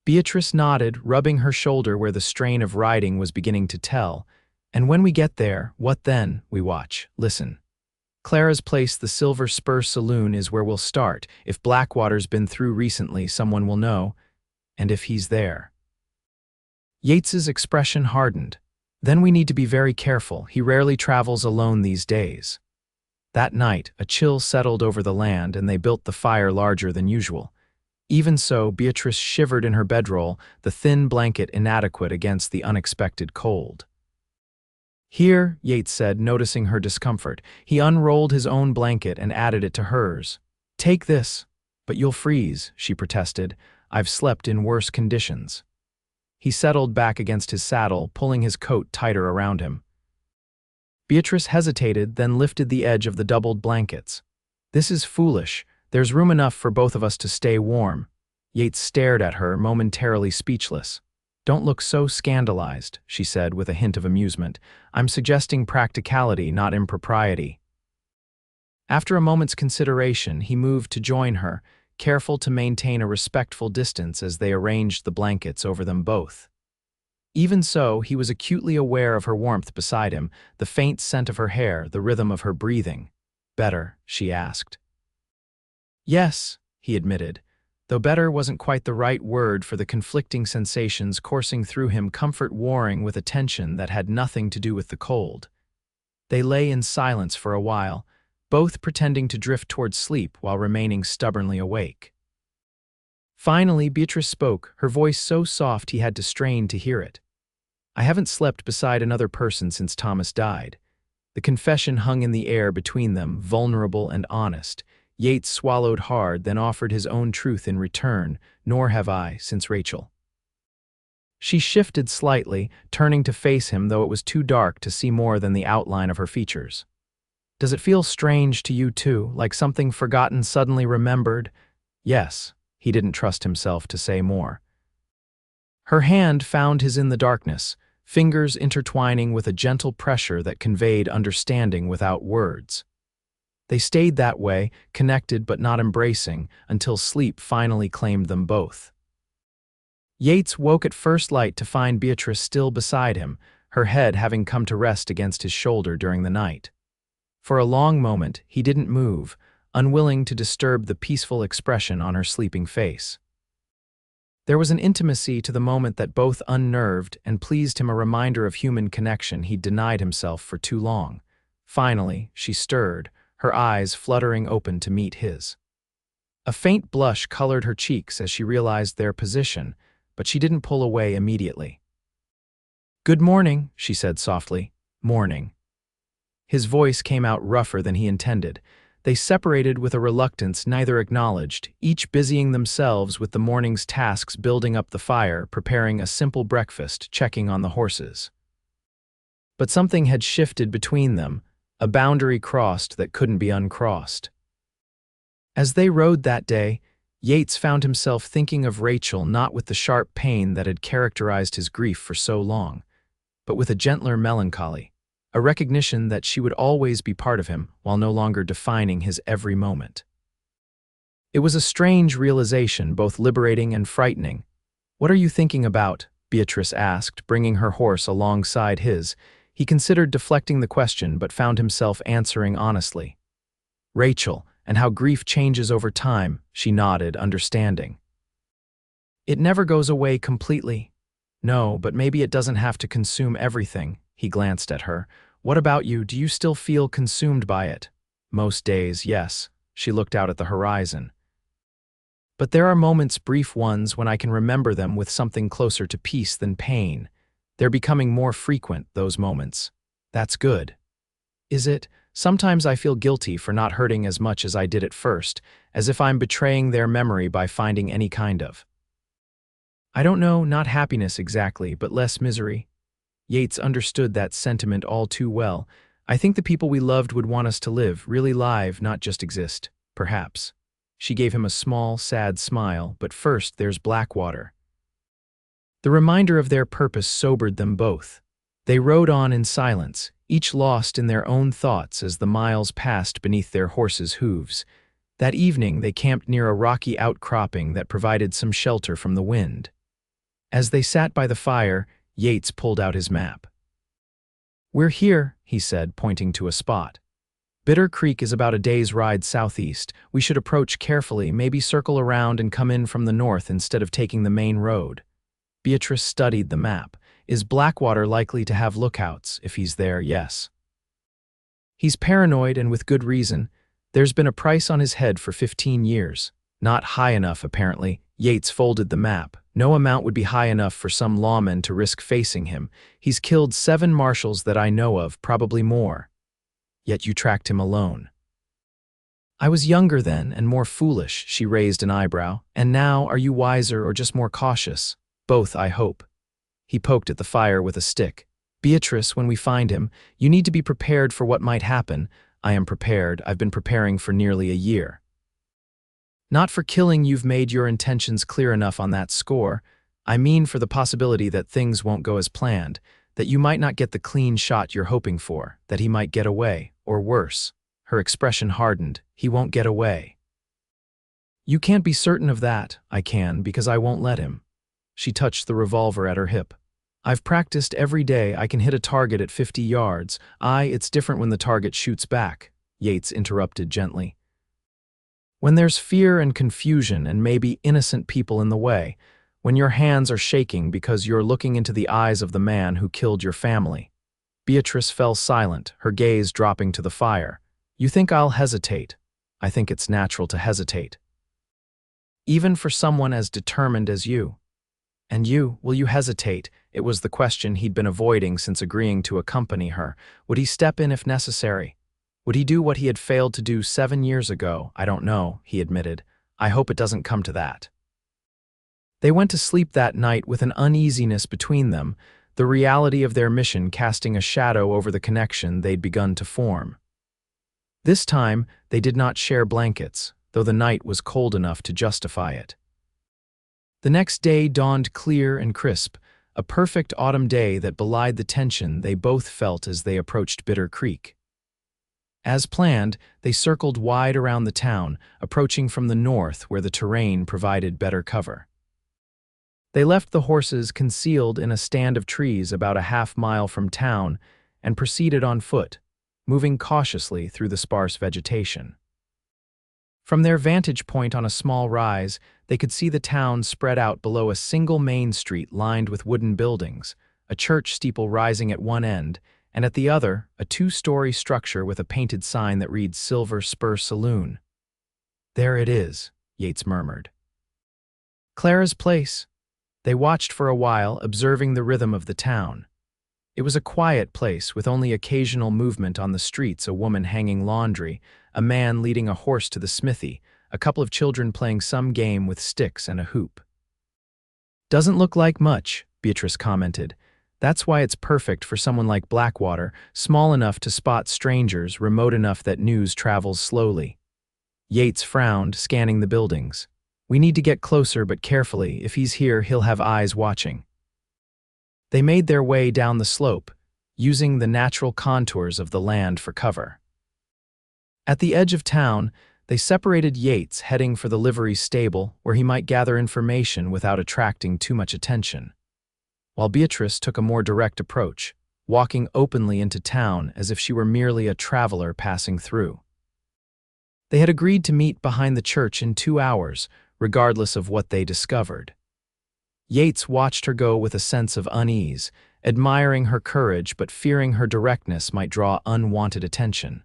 Beatrice nodded, rubbing her shoulder where the strain of riding was beginning to tell. And when we get there, what then? We watch, listen. Clara's place, the Silver Spur Saloon, is where we'll start. If Blackwater's been through recently, someone will know. And if he's there. Yates's expression hardened. Then we need to be very careful. He rarely travels alone these days. That night, a chill settled over the land and they built the fire larger than usual. Even so, Beatrice shivered in her bedroll, the thin blanket inadequate against the unexpected cold. Here, Yates said, noticing her discomfort. He unrolled his own blanket and added it to hers. Take this. But you'll freeze, she protested. I've slept in worse conditions. He settled back against his saddle, pulling his coat tighter around him. Beatrice hesitated, then lifted the edge of the doubled blankets. This is foolish. There's room enough for both of us to stay warm. Yates stared at her, momentarily speechless. Don't look so scandalized, she said with a hint of amusement. I'm suggesting practicality, not impropriety. After a moment's consideration, he moved to join her, careful to maintain a respectful distance as they arranged the blankets over them both. Even so, he was acutely aware of her warmth beside him, the faint scent of her hair, the rhythm of her breathing. Better, she asked. Yes, he admitted, though better wasn't quite the right word for the conflicting sensations coursing through him, comfort warring with a tension that had nothing to do with the cold. They lay in silence for a while, both pretending to drift toward sleep while remaining stubbornly awake. Finally, Beatrice spoke, her voice so soft he had to strain to hear it. "I haven't slept beside another person since Thomas died." The confession hung in the air between them, vulnerable and honest. Yates swallowed hard, then offered his own truth in return. "Nor have I, since Rachel." She shifted slightly, turning to face him, though it was too dark to see more than the outline of her features. "Does it feel strange to you too, like something forgotten suddenly remembered?" "Yes." He didn't trust himself to say more. Her hand found his in the darkness, fingers intertwining with a gentle pressure that conveyed understanding without words. They stayed that way, connected but not embracing, until sleep finally claimed them both. Yates woke at first light to find Beatrice still beside him, her head having come to rest against his shoulder during the night. For a long moment, he didn't move, unwilling to disturb the peaceful expression on her sleeping face. There was an intimacy to the moment that both unnerved and pleased him, a reminder of human connection he'd denied himself for too long. Finally, she stirred, her eyes fluttering open to meet his. A faint blush colored her cheeks as she realized their position, but she didn't pull away immediately. "Good morning," she said softly. "Morning." His voice came out rougher than he intended. They separated with a reluctance neither acknowledged, each busying themselves with the morning's tasks, building up the fire, preparing a simple breakfast, checking on the horses. But something had shifted between them, a boundary crossed that couldn't be uncrossed. As they rode that day, Yates found himself thinking of Rachel, not with the sharp pain that had characterized his grief for so long, but with a gentler melancholy, a recognition that she would always be part of him while no longer defining his every moment. It was a strange realization, both liberating and frightening. "What are you thinking about?" Beatrice asked, bringing her horse alongside his. He considered deflecting the question, but found himself answering honestly. "Rachel, and how grief changes over time," she nodded, understanding. "It never goes away completely." "No, but maybe it doesn't have to consume everything." He glanced at her. "What about you? Do you still feel consumed by it?" "Most days, yes." She looked out at the horizon. "But there are moments, brief ones, when I can remember them with something closer to peace than pain. They're becoming more frequent, those moments." "That's good." "Is it? Sometimes I feel guilty for not hurting as much as I did at first, as if I'm betraying their memory by finding any kind of—" "I don't know, not happiness exactly, but less misery." Yates understood that sentiment all too well. "I think the people we loved would want us to live, really live, not just exist, perhaps." She gave him a small, sad smile. "But first, there's Blackwater." The reminder of their purpose sobered them both. They rode on in silence, each lost in their own thoughts as the miles passed beneath their horses' hooves. That evening, they camped near a rocky outcropping that provided some shelter from the wind. As they sat by the fire, Yates pulled out his map. "We're here," he said, pointing to a spot. "Bitter Creek is about a day's ride southeast. We should approach carefully, maybe circle around and come in from the north instead of taking the main road." Beatrice studied the map. "Is Blackwater likely to have lookouts? If he's there, yes." "He's paranoid, and with good reason. There's been a price on his head for 15 years. Not high enough, apparently." Yates folded the map. "No amount would be high enough for some lawman to risk facing him. He's killed 7 marshals that I know of, probably more. Yet you tracked him alone." "I was younger then and more foolish," she raised an eyebrow. "And now, are you wiser or just more cautious?" "Both, I hope." He poked at the fire with a stick. "Beatrice, when we find him, you need to be prepared for what might happen." "I am prepared. I've been preparing for nearly a year." "Not for killing, you've made your intentions clear enough on that score. I mean for the possibility that things won't go as planned, that you might not get the clean shot you're hoping for, that he might get away, or worse." Her expression hardened. "He won't get away." "You can't be certain of that." "I can, because I won't let him." She touched the revolver at her hip. "I've practiced every day. I can hit a target at 50 yards. It's different when the target shoots back," Yates interrupted gently. "When there's fear and confusion and maybe innocent people in the way, when your hands are shaking because you're looking into the eyes of the man who killed your family." Beatrice fell silent, her gaze dropping to the fire. "You think I'll hesitate?" "I think it's natural to hesitate." even for someone as determined as you. And you, will you hesitate? It was the question he'd been avoiding since agreeing to accompany her. Would he step in if necessary? Would he do what he had failed to do 7 years ago? I don't know, he admitted. I hope it doesn't come to that. They went to sleep that night with an uneasiness between them, the reality of their mission casting a shadow over the connection they'd begun to form. This time, they did not share blankets, though the night was cold enough to justify it. The next day dawned clear and crisp, a perfect autumn day that belied the tension they both felt as they approached Bitter Creek. As planned, they circled wide around the town, approaching from the north where the terrain provided better cover. They left the horses concealed in a stand of trees about a half-mile from town and proceeded on foot, moving cautiously through the sparse vegetation. From their vantage point on a small rise, they could see the town spread out below a single main street lined with wooden buildings, a church steeple rising at one end, and at the other, a 2-story structure with a painted sign that reads Silver Spur Saloon. There it is, Yates murmured. Clara's place. They watched for a while, observing the rhythm of the town. It was a quiet place with only occasional movement on the streets, a woman hanging laundry, a man leading a horse to the smithy, a couple of children playing some game with sticks and a hoop. Doesn't look like much, Beatrice commented. That's why it's perfect for someone like Blackwater, small enough to spot strangers, remote enough that news travels slowly. Yates frowned, scanning the buildings. We need to get closer but carefully. If he's here, he'll have eyes watching. They made their way down the slope, using the natural contours of the land for cover. At the edge of town, they separated Yates, heading for the livery stable where he might gather information without attracting too much attention, while Beatrice took a more direct approach, walking openly into town as if she were merely a traveler passing through. They had agreed to meet behind the church in 2 hours, regardless of what they discovered. Yates watched her go with a sense of unease, admiring her courage but fearing her directness might draw unwanted attention.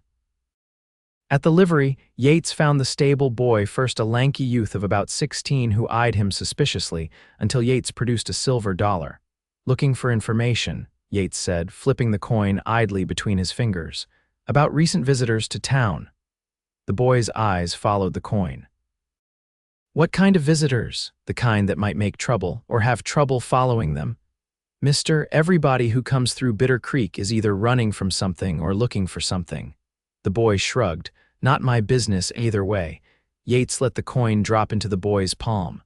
At the livery, Yates found the stable boy, first a lanky youth of about 16 who eyed him suspiciously until Yates produced a silver dollar. Looking for information, Yates said, flipping the coin idly between his fingers. About recent visitors to town. The boy's eyes followed the coin. What kind of visitors? The kind that might make trouble or have trouble following them. Mister, everybody who comes through Bitter Creek is either running from something or looking for something. The boy shrugged. Not my business either way. Yates let the coin drop into the boy's palm.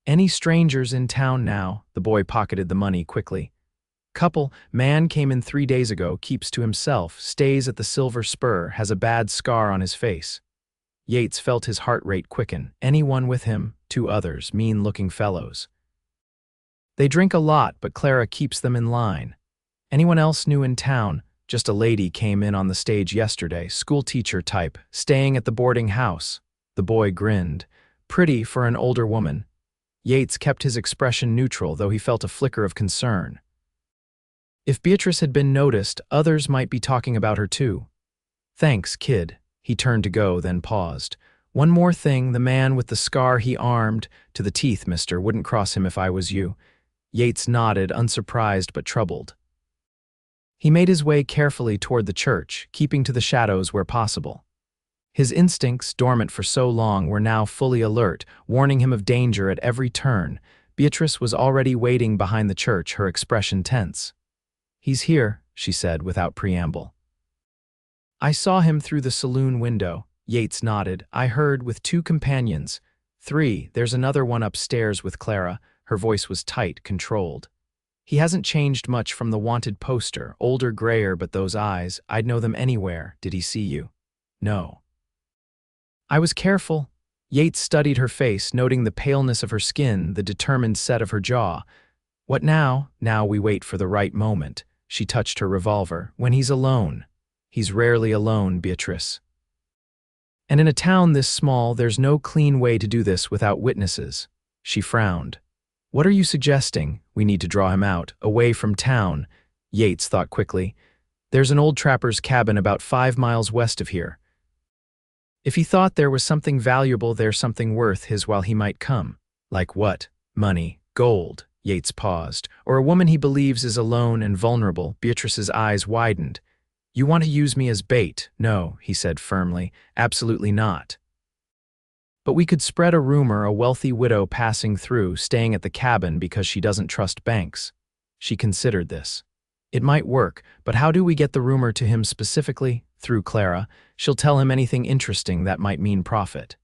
Any strangers in town now? The boy pocketed the money quickly. Couple, man came in 3 days ago, keeps to himself, stays at the Silver Spur, has a bad scar on his face. Yates felt his heart rate quicken. Anyone with him? 2 others, mean-looking fellows. They drink a lot, but Clara keeps them in line. Anyone else new in town? Just a lady came in on the stage yesterday, schoolteacher type, staying at the boarding house. The boy grinned. Pretty for an older woman. Yates kept his expression neutral, though he felt a flicker of concern. If Beatrice had been noticed, others might be talking about her too. Thanks, kid. He turned to go, then paused. One more thing, the man with the scar he armed, to the teeth, mister, wouldn't cross him if I was you. Yates nodded, unsurprised but troubled. He made his way carefully toward the church, keeping to the shadows where possible. His instincts, dormant for so long, were now fully alert, warning him of danger at every turn. Beatrice was already waiting behind the church, her expression tense. He's here, she said without preamble. I saw him through the saloon window. Yates nodded. I heard with 2 companions. 3, there's another one upstairs with Clara. Her voice was tight, controlled. He hasn't changed much from the wanted poster, older, grayer, but those eyes, I'd know them anywhere. Did he see you? No. I was careful. Yates studied her face, noting the paleness of her skin, the determined set of her jaw. What now? Now we wait for the right moment. She touched her revolver. When he's alone. He's rarely alone, Beatrice. And in a town this small, there's no clean way to do this without witnesses. She frowned. What are you suggesting? We need to draw him out, away from town. Yates thought quickly. There's an old trapper's cabin about 5 miles west of here. If he thought there was something valuable there, something worth his while he might come. Like what? Money, gold. Yates paused. Or a woman he believes is alone and vulnerable. Beatrice's eyes widened. You want to use me as bait? No, he said firmly. Absolutely not. But we could spread a rumor, a wealthy widow passing through, staying at the cabin because she doesn't trust banks. She considered this. It might work, but how do we get the rumor to him specifically? Through Clara. She'll tell him anything interesting that might mean profit.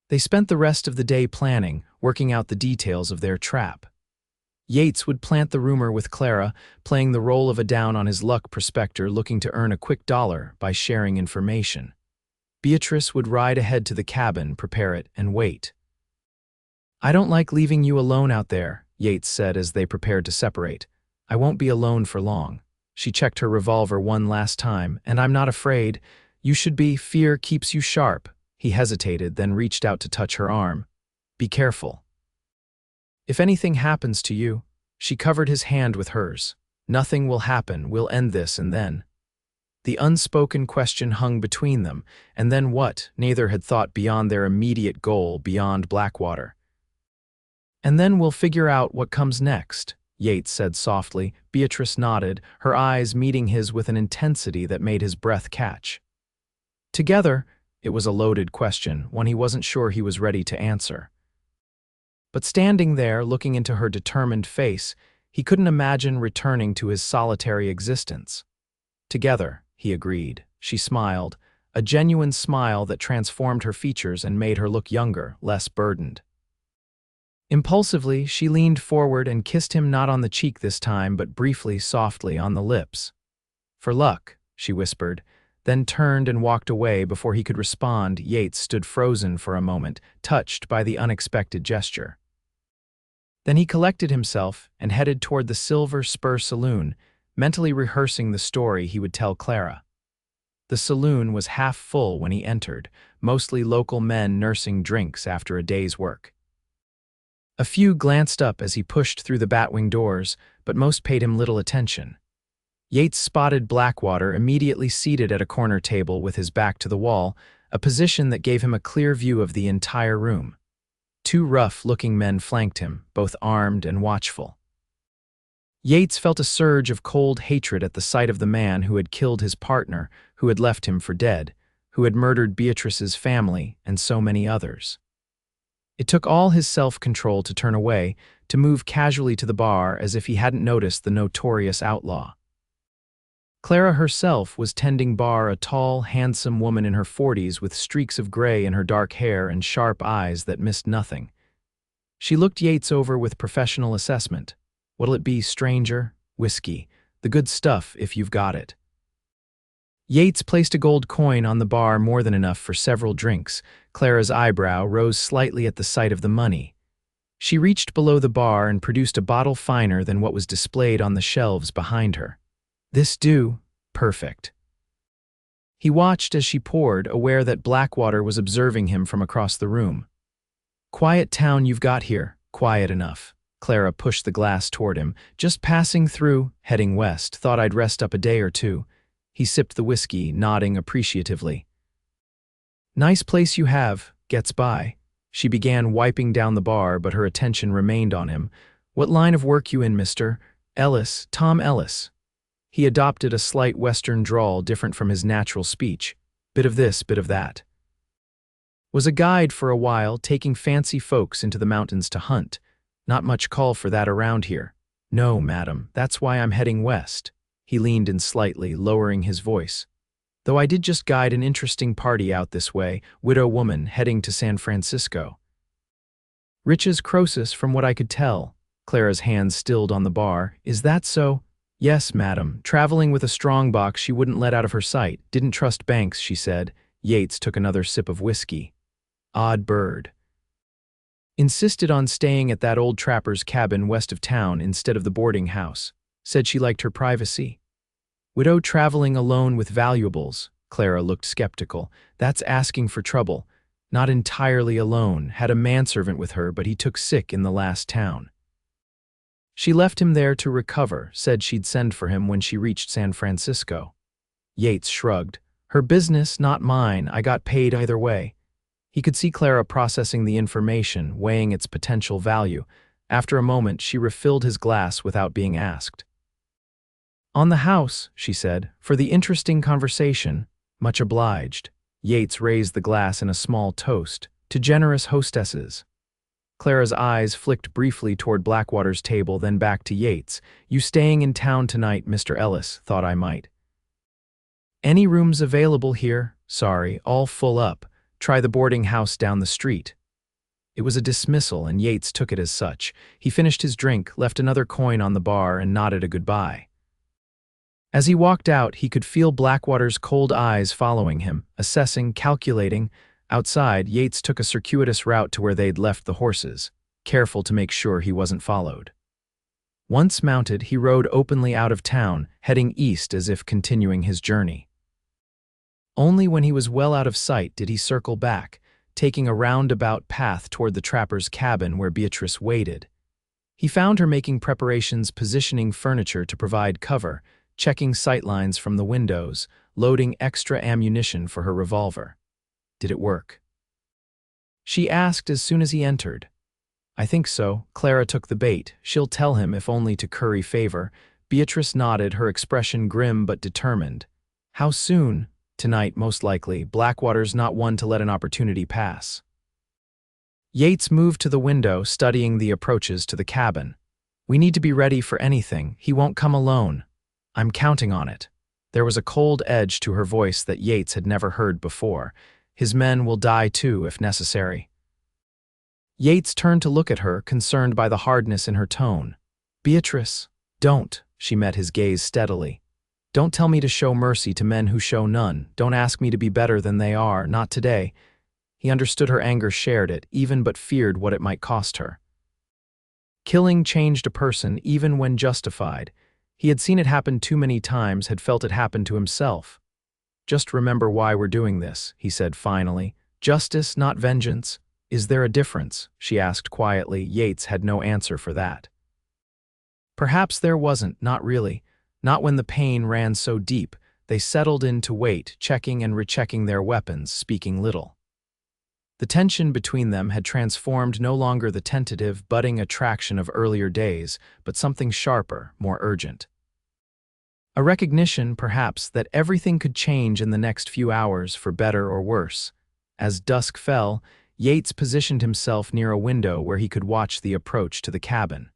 They spent the rest of the day planning, working out the details of their trap. Yates would plant the rumor with Clara, playing the role of a down-on-his-luck prospector looking to earn a quick dollar by sharing information. Beatrice would ride ahead to the cabin, prepare it, and wait. I don't like leaving you alone out there, Yates said as they prepared to separate. I won't be alone for long. She checked her revolver one last time, and I'm not afraid. You should be. Fear keeps you sharp. He hesitated, then reached out to touch her arm. Be careful. If anything happens to you, she covered his hand with hers. Nothing will happen. We'll end this and then. The unspoken question hung between them, and then what? Neither had thought beyond their immediate goal, beyond Blackwater. And then we'll figure out what comes next, Yates said softly. Beatrice nodded, her eyes meeting his with an intensity that made his breath catch. Together, it was a loaded question, one he wasn't sure he was ready to answer. But standing there, looking into her determined face, he couldn't imagine returning to his solitary existence. Together, he agreed. She smiled, a genuine smile that transformed her features and made her look younger, less burdened. Impulsively, she leaned forward and kissed him, not on the cheek this time, but briefly, softly, on the lips. For luck, she whispered, then turned and walked away before he could respond. Yates stood frozen for a moment, touched by the unexpected gesture. Then he collected himself and headed toward the Silver Spur Saloon, mentally rehearsing the story he would tell Clara. The saloon was half full when he entered, mostly local men nursing drinks after a day's work. A few glanced up as he pushed through the batwing doors, but most paid him little attention. Yates spotted Blackwater immediately seated at a corner table with his back to the wall, a position that gave him a clear view of the entire room. Two rough-looking men flanked him, both armed and watchful. Yates felt a surge of cold hatred at the sight of the man who had killed his partner, who had left him for dead, who had murdered Beatrice's family and so many others. It took all his self-control to turn away, to move casually to the bar as if he hadn't noticed the notorious outlaw. Clara herself was tending bar, a tall, handsome woman in her 40s with streaks of gray in her dark hair and sharp eyes that missed nothing. She looked Yates over with professional assessment. What'll it be, stranger? Whiskey. The good stuff, if you've got it. Yates placed a gold coin on the bar, more than enough for several drinks. Clara's eyebrow rose slightly at the sight of the money. She reached below the bar and produced a bottle finer than what was displayed on the shelves behind her. This do? Perfect. He watched as she poured, aware that Blackwater was observing him from across the room. Quiet town you've got here. Quiet enough. Clara pushed the glass toward him. Just passing through, heading west. Thought I'd rest up a day or two. He sipped the whiskey, nodding appreciatively. Nice place you have. Gets by. She began wiping down the bar, but her attention remained on him. What line of work you in, Mr. Ellis? Tom Ellis. He adopted a slight Western drawl different from his natural speech. Bit of this, bit of that. Was a guide for a while, taking fancy folks into the mountains to hunt. Not much call for that around here. No, madam, that's why I'm heading west. He leaned in slightly, lowering his voice. Though I did just guide an interesting party out this way, widow woman heading to San Francisco. Rich as Croesus, from what I could tell. Clara's hands stilled on the bar. Is that so? Yes, madam. Traveling with a strongbox she wouldn't let out of her sight. Didn't trust banks, she said. Yates took another sip of whiskey. Odd bird. Insisted on staying at that old trapper's cabin west of town instead of the boarding house. Said she liked her privacy. Widow traveling alone with valuables. Clara looked skeptical. That's asking for trouble. Not entirely alone. Had a manservant with her, but he took sick in the last town. She left him there to recover, said she'd send for him when she reached San Francisco. Yates shrugged. Her business, not mine. I got paid either way. He could see Clara processing the information, weighing its potential value. After a moment, she refilled his glass without being asked. "On the house," she said, "for the interesting conversation. Much obliged." Yates raised the glass in a small toast. "To generous hostesses." Clara's eyes flicked briefly toward Blackwater's table, then back to Yates. "You staying in town tonight, Mr. Ellis? Thought I might." "Any rooms available here? Sorry, all full up. Try the boarding house down the street." It was a dismissal, and Yates took it as such. He finished his drink, left another coin on the bar, and nodded a goodbye. As he walked out, he could feel Blackwater's cold eyes following him, assessing, calculating. Outside, Yates took a circuitous route to where they'd left the horses, careful to make sure he wasn't followed. Once mounted, he rode openly out of town, heading east as if continuing his journey. Only when he was well out of sight did he circle back, taking a roundabout path toward the trapper's cabin where Beatrice waited. He found her making preparations, positioning furniture to provide cover, checking sightlines from the windows, loading extra ammunition for her revolver. Did it work? She asked as soon as he entered. "I think so." Clara took the bait. "She'll tell him, if only to curry favor." Beatrice nodded, her expression grim but determined. "How soon?" "Tonight, most likely. Blackwater's not one to let an opportunity pass." Yates moved to the window, studying the approaches to the cabin. "We need to be ready for anything. He won't come alone." "I'm counting on it." There was a cold edge to her voice that Yates had never heard before. "His men will die too, if necessary." Yates turned to look at her, concerned by the hardness in her tone. "Beatrice, don't." She met his gaze steadily. "Don't tell me to show mercy to men who show none. Don't ask me to be better than they are, not today." He understood her anger, shared it, even but feared what it might cost her. Killing changed a person, even when justified. He had seen it happen too many times, had felt it happen to himself. "Just remember why we're doing this," he said finally. "Justice, not vengeance." "Is there a difference?" she asked quietly. Yates had no answer for that. Perhaps there wasn't, not really. Not when the pain ran so deep. They settled in to wait, checking and rechecking their weapons, speaking little. The tension between them had transformed, no longer the tentative, budding attraction of earlier days, but something sharper, more urgent. A recognition, perhaps, that everything could change in the next few hours, for better or worse. As dusk fell, Yates positioned himself near a window where he could watch the approach to the cabin.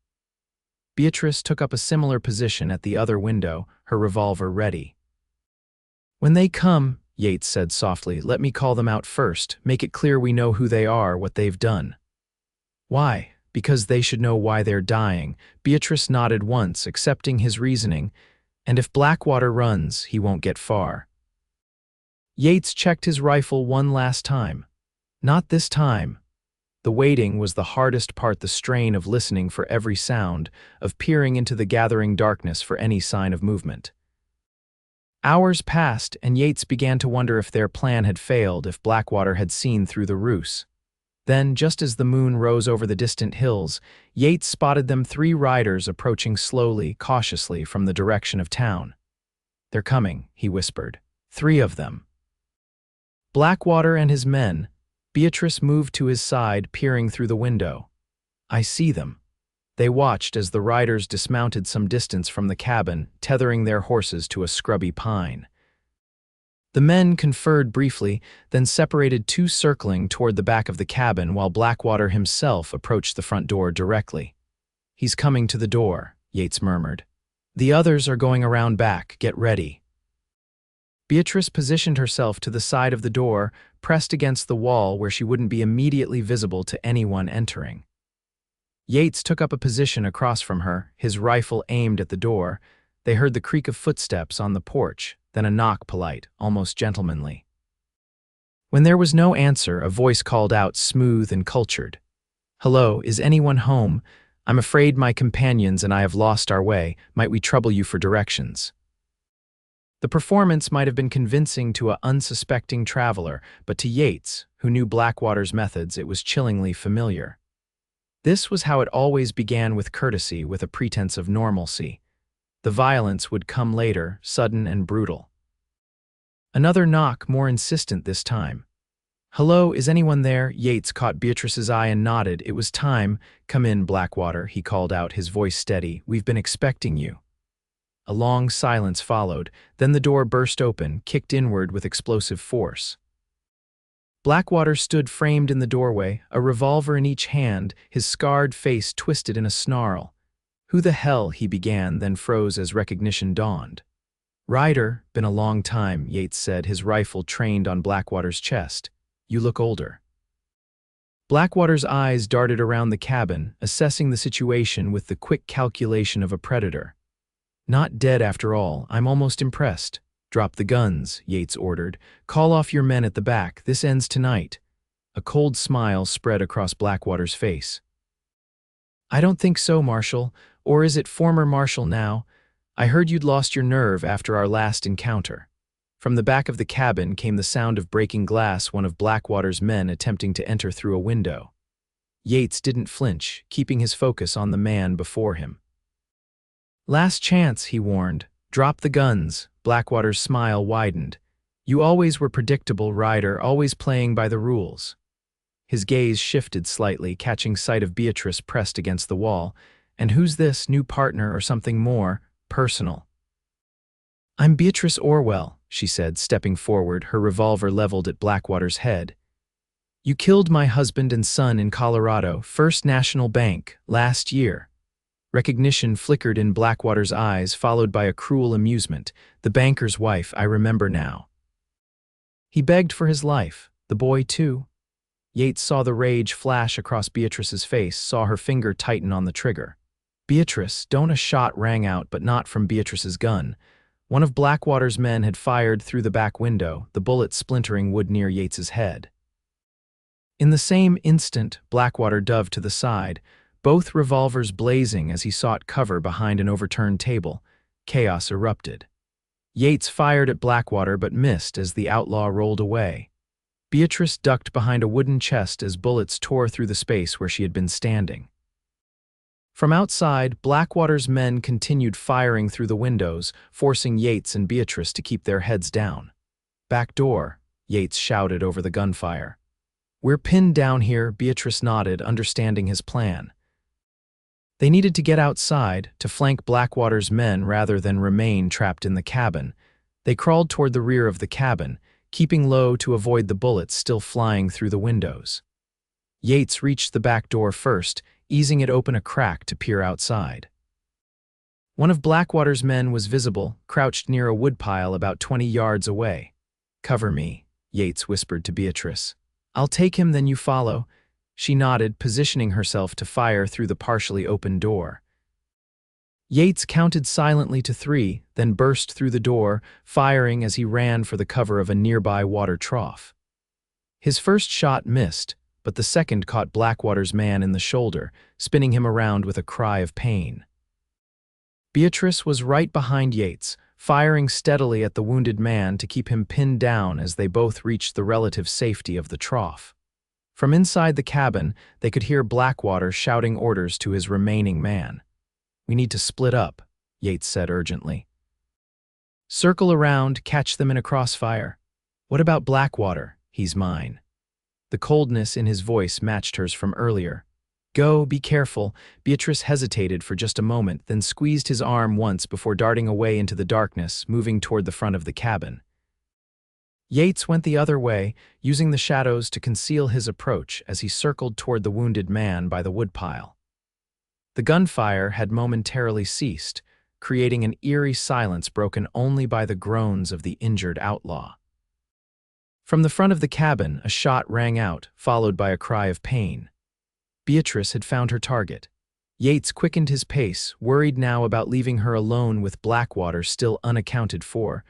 Beatrice took up a similar position at the other window, her revolver ready. "When they come," Yates said softly, "let me call them out first. Make it clear we know who they are, what they've done." "Why?" "Because they should know why they're dying." Beatrice nodded once, accepting his reasoning. "And if Blackwater runs, he won't get far." Yates checked his rifle one last time. Not this time. The waiting was the hardest part, the strain of listening for every sound, of peering into the gathering darkness for any sign of movement. Hours passed, and Yates began to wonder if their plan had failed, if Blackwater had seen through the ruse. Then, just as the moon rose over the distant hills, Yates spotted them, 3 riders approaching slowly, cautiously from the direction of town. "They're coming," he whispered. 3 of them. Blackwater and his men. Beatrice moved to his side, peering through the window. "I see them." They watched as the riders dismounted some distance from the cabin, tethering their horses to a scrubby pine. The men conferred briefly, then separated, 2 circling toward the back of the cabin, while Blackwater himself approached the front door directly. "He's coming to the door," Yates murmured. "The others are going around back. Get ready." Beatrice positioned herself to the side of the door, pressed against the wall where she wouldn't be immediately visible to anyone entering. Yates took up a position across from her, his rifle aimed at the door. They heard the creak of footsteps on the porch, then a knock, polite, almost gentlemanly. When there was no answer, a voice called out, smooth and cultured. "Hello, is anyone home? I'm afraid my companions and I have lost our way. Might we trouble you for directions?" The performance might have been convincing to an unsuspecting traveler, but to Yates, who knew Blackwater's methods, it was chillingly familiar. This was how it always began, with courtesy, with a pretense of normalcy. The violence would come later, sudden and brutal. Another knock, more insistent this time. "Hello, is anyone there?" Yates caught Beatrice's eye and nodded. "It was time. Come in, Blackwater," he called out, his voice steady. "We've been expecting you." A long silence followed, then the door burst open, kicked inward with explosive force. Blackwater stood framed in the doorway, a revolver in each hand, his scarred face twisted in a snarl. "Who the hell?" he began, then froze as recognition dawned. "Ryder, been a long time," Yates said, his rifle trained on Blackwater's chest. "You look older." Blackwater's eyes darted around the cabin, assessing the situation with the quick calculation of a predator. "Not dead after all. I'm almost impressed." "Drop the guns," Yates ordered. "Call off your men at the back. This ends tonight." A cold smile spread across Blackwater's face. "I don't think so, Marshal. Or is it former Marshal now? I heard you'd lost your nerve after our last encounter." From the back of the cabin came the sound of breaking glass, one of Blackwater's men attempting to enter through a window. Yates didn't flinch, keeping his focus on the man before him. "Last chance," he warned. "Drop the guns." Blackwater's smile widened. "You always were predictable, Ryder, always playing by the rules." His gaze shifted slightly, catching sight of Beatrice pressed against the wall. "And who's this, new partner or something more personal?" "I'm Beatrice Orwell," she said, stepping forward, her revolver leveled at Blackwater's head. "You killed my husband and son in Colorado, First National Bank, last year." Recognition flickered in Blackwater's eyes, followed by a cruel amusement. "The banker's wife, I remember now." "He begged for his life. The boy, too." Yates saw the rage flash across Beatrice's face, saw her finger tighten on the trigger. "Beatrice, don't!" A shot rang out, but not from Beatrice's gun. One of Blackwater's men had fired through the back window, the bullet splintering wood near Yates's head. In the same instant, Blackwater dove to the side, both revolvers blazing as he sought cover behind an overturned table. Chaos erupted. Yates fired at Blackwater but missed as the outlaw rolled away. Beatrice ducked behind a wooden chest as bullets tore through the space where she had been standing. From outside, Blackwater's men continued firing through the windows, forcing Yates and Beatrice to keep their heads down. "Back door," Yates shouted over the gunfire. "We're pinned down here," Beatrice nodded, understanding his plan. They needed to get outside, to flank Blackwater's men rather than remain trapped in the cabin. They crawled toward the rear of the cabin, keeping low to avoid the bullets still flying through the windows. Yates reached the back door first, easing it open a crack to peer outside. One of Blackwater's men was visible, crouched near a woodpile about 20 yards away. "Cover me," Yates whispered to Beatrice. "I'll take him, then you follow." She nodded, positioning herself to fire through the partially open door. Yates counted silently to 3, then burst through the door, firing as he ran for the cover of a nearby water trough. His first shot missed, but the second caught Blackwater's man in the shoulder, spinning him around with a cry of pain. Beatrice was right behind Yates, firing steadily at the wounded man to keep him pinned down as they both reached the relative safety of the trough. From inside the cabin, they could hear Blackwater shouting orders to his remaining man. "We need to split up," Yates said urgently. "Circle around, catch them in a crossfire." "What about Blackwater? He's mine." The coldness in his voice matched hers from earlier. "Go, be careful." Beatrice hesitated for just a moment, then squeezed his arm once before darting away into the darkness, moving toward the front of the cabin. Yates went the other way, using the shadows to conceal his approach as he circled toward the wounded man by the woodpile. The gunfire had momentarily ceased, creating an eerie silence broken only by the groans of the injured outlaw. From the front of the cabin, a shot rang out, followed by a cry of pain. Beatrice had found her target. Yates quickened his pace, worried now about leaving her alone with Blackwater still unaccounted for.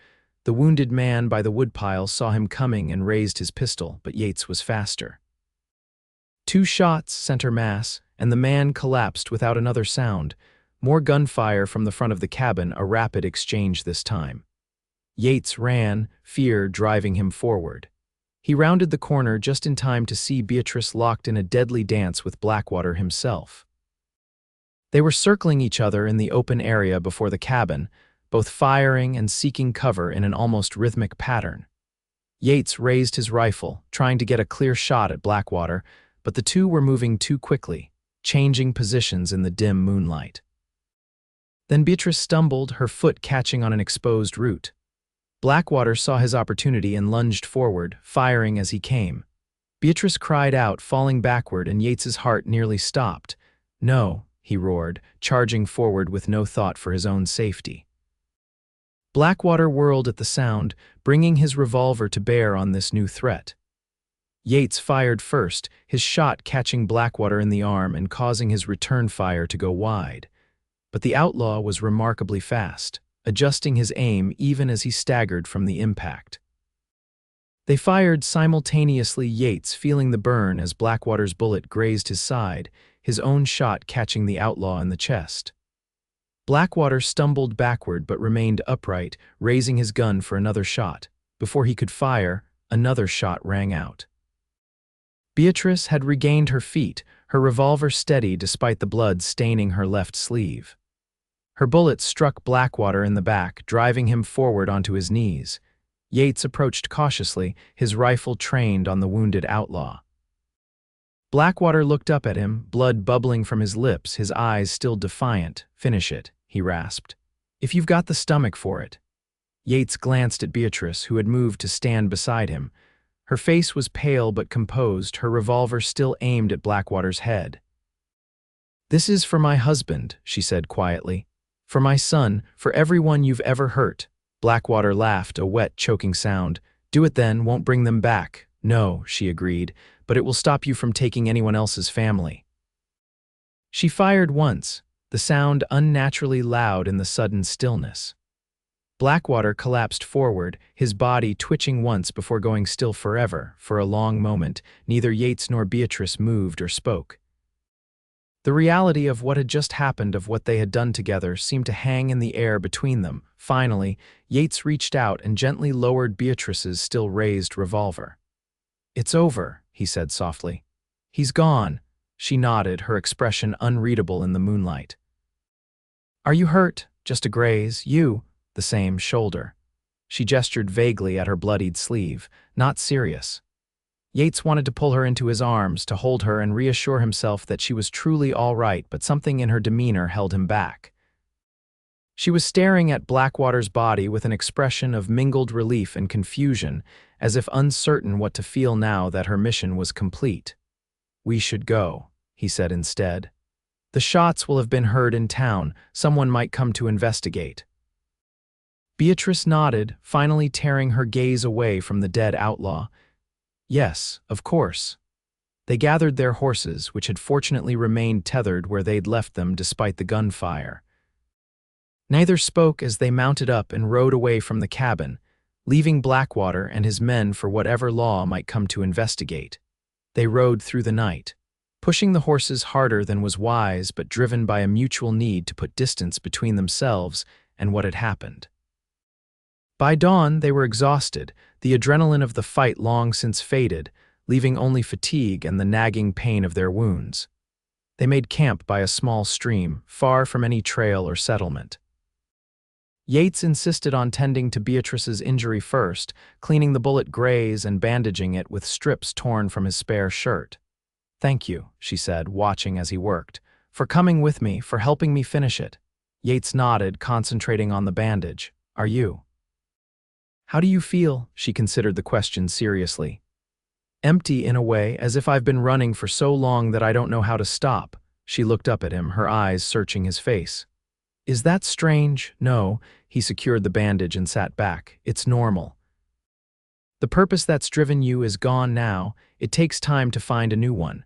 The wounded man by the woodpile saw him coming and raised his pistol, but Yates was faster. 2 shots, center mass, and the man collapsed without another sound. More gunfire from the front of the cabin, a rapid exchange this time. Yates ran, fear driving him forward. He rounded the corner just in time to see Beatrice locked in a deadly dance with Blackwater himself. They were circling each other in the open area before the cabin, both firing and seeking cover in an almost rhythmic pattern. Yates raised his rifle, trying to get a clear shot at Blackwater, but the two were moving too quickly, changing positions in the dim moonlight. Then Beatrice stumbled, her foot catching on an exposed root. Blackwater saw his opportunity and lunged forward, firing as he came. Beatrice cried out, falling backward, and Yates's heart nearly stopped. "No," he roared, charging forward with no thought for his own safety. Blackwater whirled at the sound, bringing his revolver to bear on this new threat. Yates fired first, his shot catching Blackwater in the arm and causing his return fire to go wide. But the outlaw was remarkably fast, adjusting his aim even as he staggered from the impact. They fired simultaneously, Yates feeling the burn as Blackwater's bullet grazed his side, his own shot catching the outlaw in the chest. Blackwater stumbled backward but remained upright, raising his gun for another shot. Before he could fire, another shot rang out. Beatrice had regained her feet, her revolver steady despite the blood staining her left sleeve. Her bullet struck Blackwater in the back, driving him forward onto his knees. Yates approached cautiously, his rifle trained on the wounded outlaw. Blackwater looked up at him, blood bubbling from his lips, his eyes still defiant. "Finish it," he rasped. "If you've got the stomach for it." Yates glanced at Beatrice, who had moved to stand beside him. Her face was pale but composed, her revolver still aimed at Blackwater's head. "This is for my husband," she said quietly. "For my son, for everyone you've ever hurt." Blackwater laughed, a wet, choking sound. "Do it then, won't bring them back." "No," she agreed, "but it will stop you from taking anyone else's family." She fired once, the sound unnaturally loud in the sudden stillness. Blackwater collapsed forward, his body twitching once before going still forever. For a long moment, neither Yates nor Beatrice moved or spoke. The reality of what had just happened, of what they had done together, seemed to hang in the air between them. Finally, Yates reached out and gently lowered Beatrice's still raised revolver. "It's over," he said softly. "He's gone." She nodded, her expression unreadable in the moonlight. "Are you hurt?" "Just a graze." "You?" "The same, shoulder." She gestured vaguely at her bloodied sleeve. "Not serious." Yates wanted to pull her into his arms, to hold her and reassure himself that she was truly all right, but something in her demeanor held him back. She was staring at Blackwater's body with an expression of mingled relief and confusion, as if uncertain what to feel now that her mission was complete. "We should go," he said instead. "The shots will have been heard in town. Someone might come to investigate." Beatrice nodded, finally tearing her gaze away from the dead outlaw. "Yes, of course." They gathered their horses, which had fortunately remained tethered where they'd left them despite the gunfire. Neither spoke as they mounted up and rode away from the cabin, leaving Blackwater and his men for whatever law might come to investigate. They rode through the night, pushing the horses harder than was wise, but driven by a mutual need to put distance between themselves and what had happened. By dawn, they were exhausted, the adrenaline of the fight long since faded, leaving only fatigue and the nagging pain of their wounds. They made camp by a small stream, far from any trail or settlement. Yates insisted on tending to Beatrice's injury first, cleaning the bullet graze and bandaging it with strips torn from his spare shirt. "Thank you," she said, watching as he worked, "for coming with me, for helping me finish it." Yates nodded, concentrating on the bandage. "Are you?" "How do you feel?" She considered the question seriously. "Empty in a way, as if I've been running for so long that I don't know how to stop." She looked up at him, her eyes searching his face. "Is that strange?" "No." He secured the bandage and sat back. "It's normal. The purpose that's driven you is gone now. It takes time to find a new one."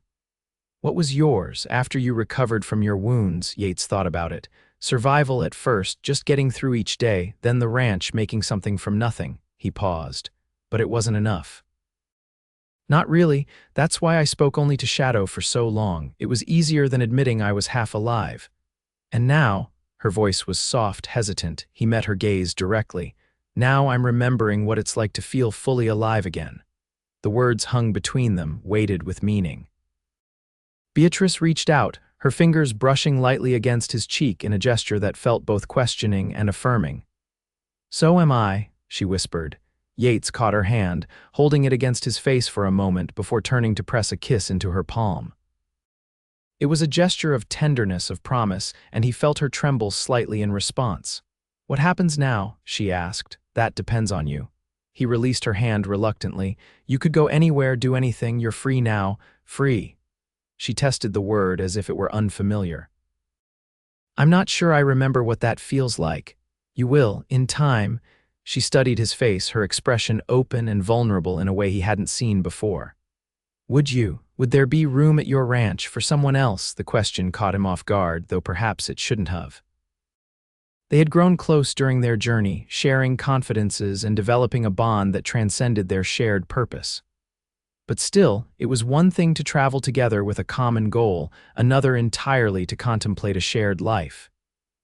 "What was yours after you recovered from your wounds?" Yates thought about it. Survival at first, just getting through each day, then the ranch, making something from nothing. He paused. But it wasn't enough. "Not really. That's why I spoke only to Shadow for so long. It was easier than admitting I was half alive. And now," her voice was soft, hesitant, he met her gaze directly, "now I'm remembering what it's like to feel fully alive again." The words hung between them, weighted with meaning. Beatrice reached out, her fingers brushing lightly against his cheek in a gesture that felt both questioning and affirming. "So am I," she whispered. Yates caught her hand, holding it against his face for a moment before turning to press a kiss into her palm. It was a gesture of tenderness, of promise, and he felt her tremble slightly in response. "What happens now?" she asked. "That depends on you." He released her hand reluctantly. "You could go anywhere, do anything, you're free now." "Free." She tested the word as if it were unfamiliar. "I'm not sure I remember what that feels like." "You will, in time." She studied his face, her expression open and vulnerable in a way he hadn't seen before. "Would you? Would there be room at your ranch for someone else?" The question caught him off guard, though perhaps it shouldn't have. They had grown close during their journey, sharing confidences and developing a bond that transcended their shared purpose. But still, it was one thing to travel together with a common goal, another entirely to contemplate a shared life.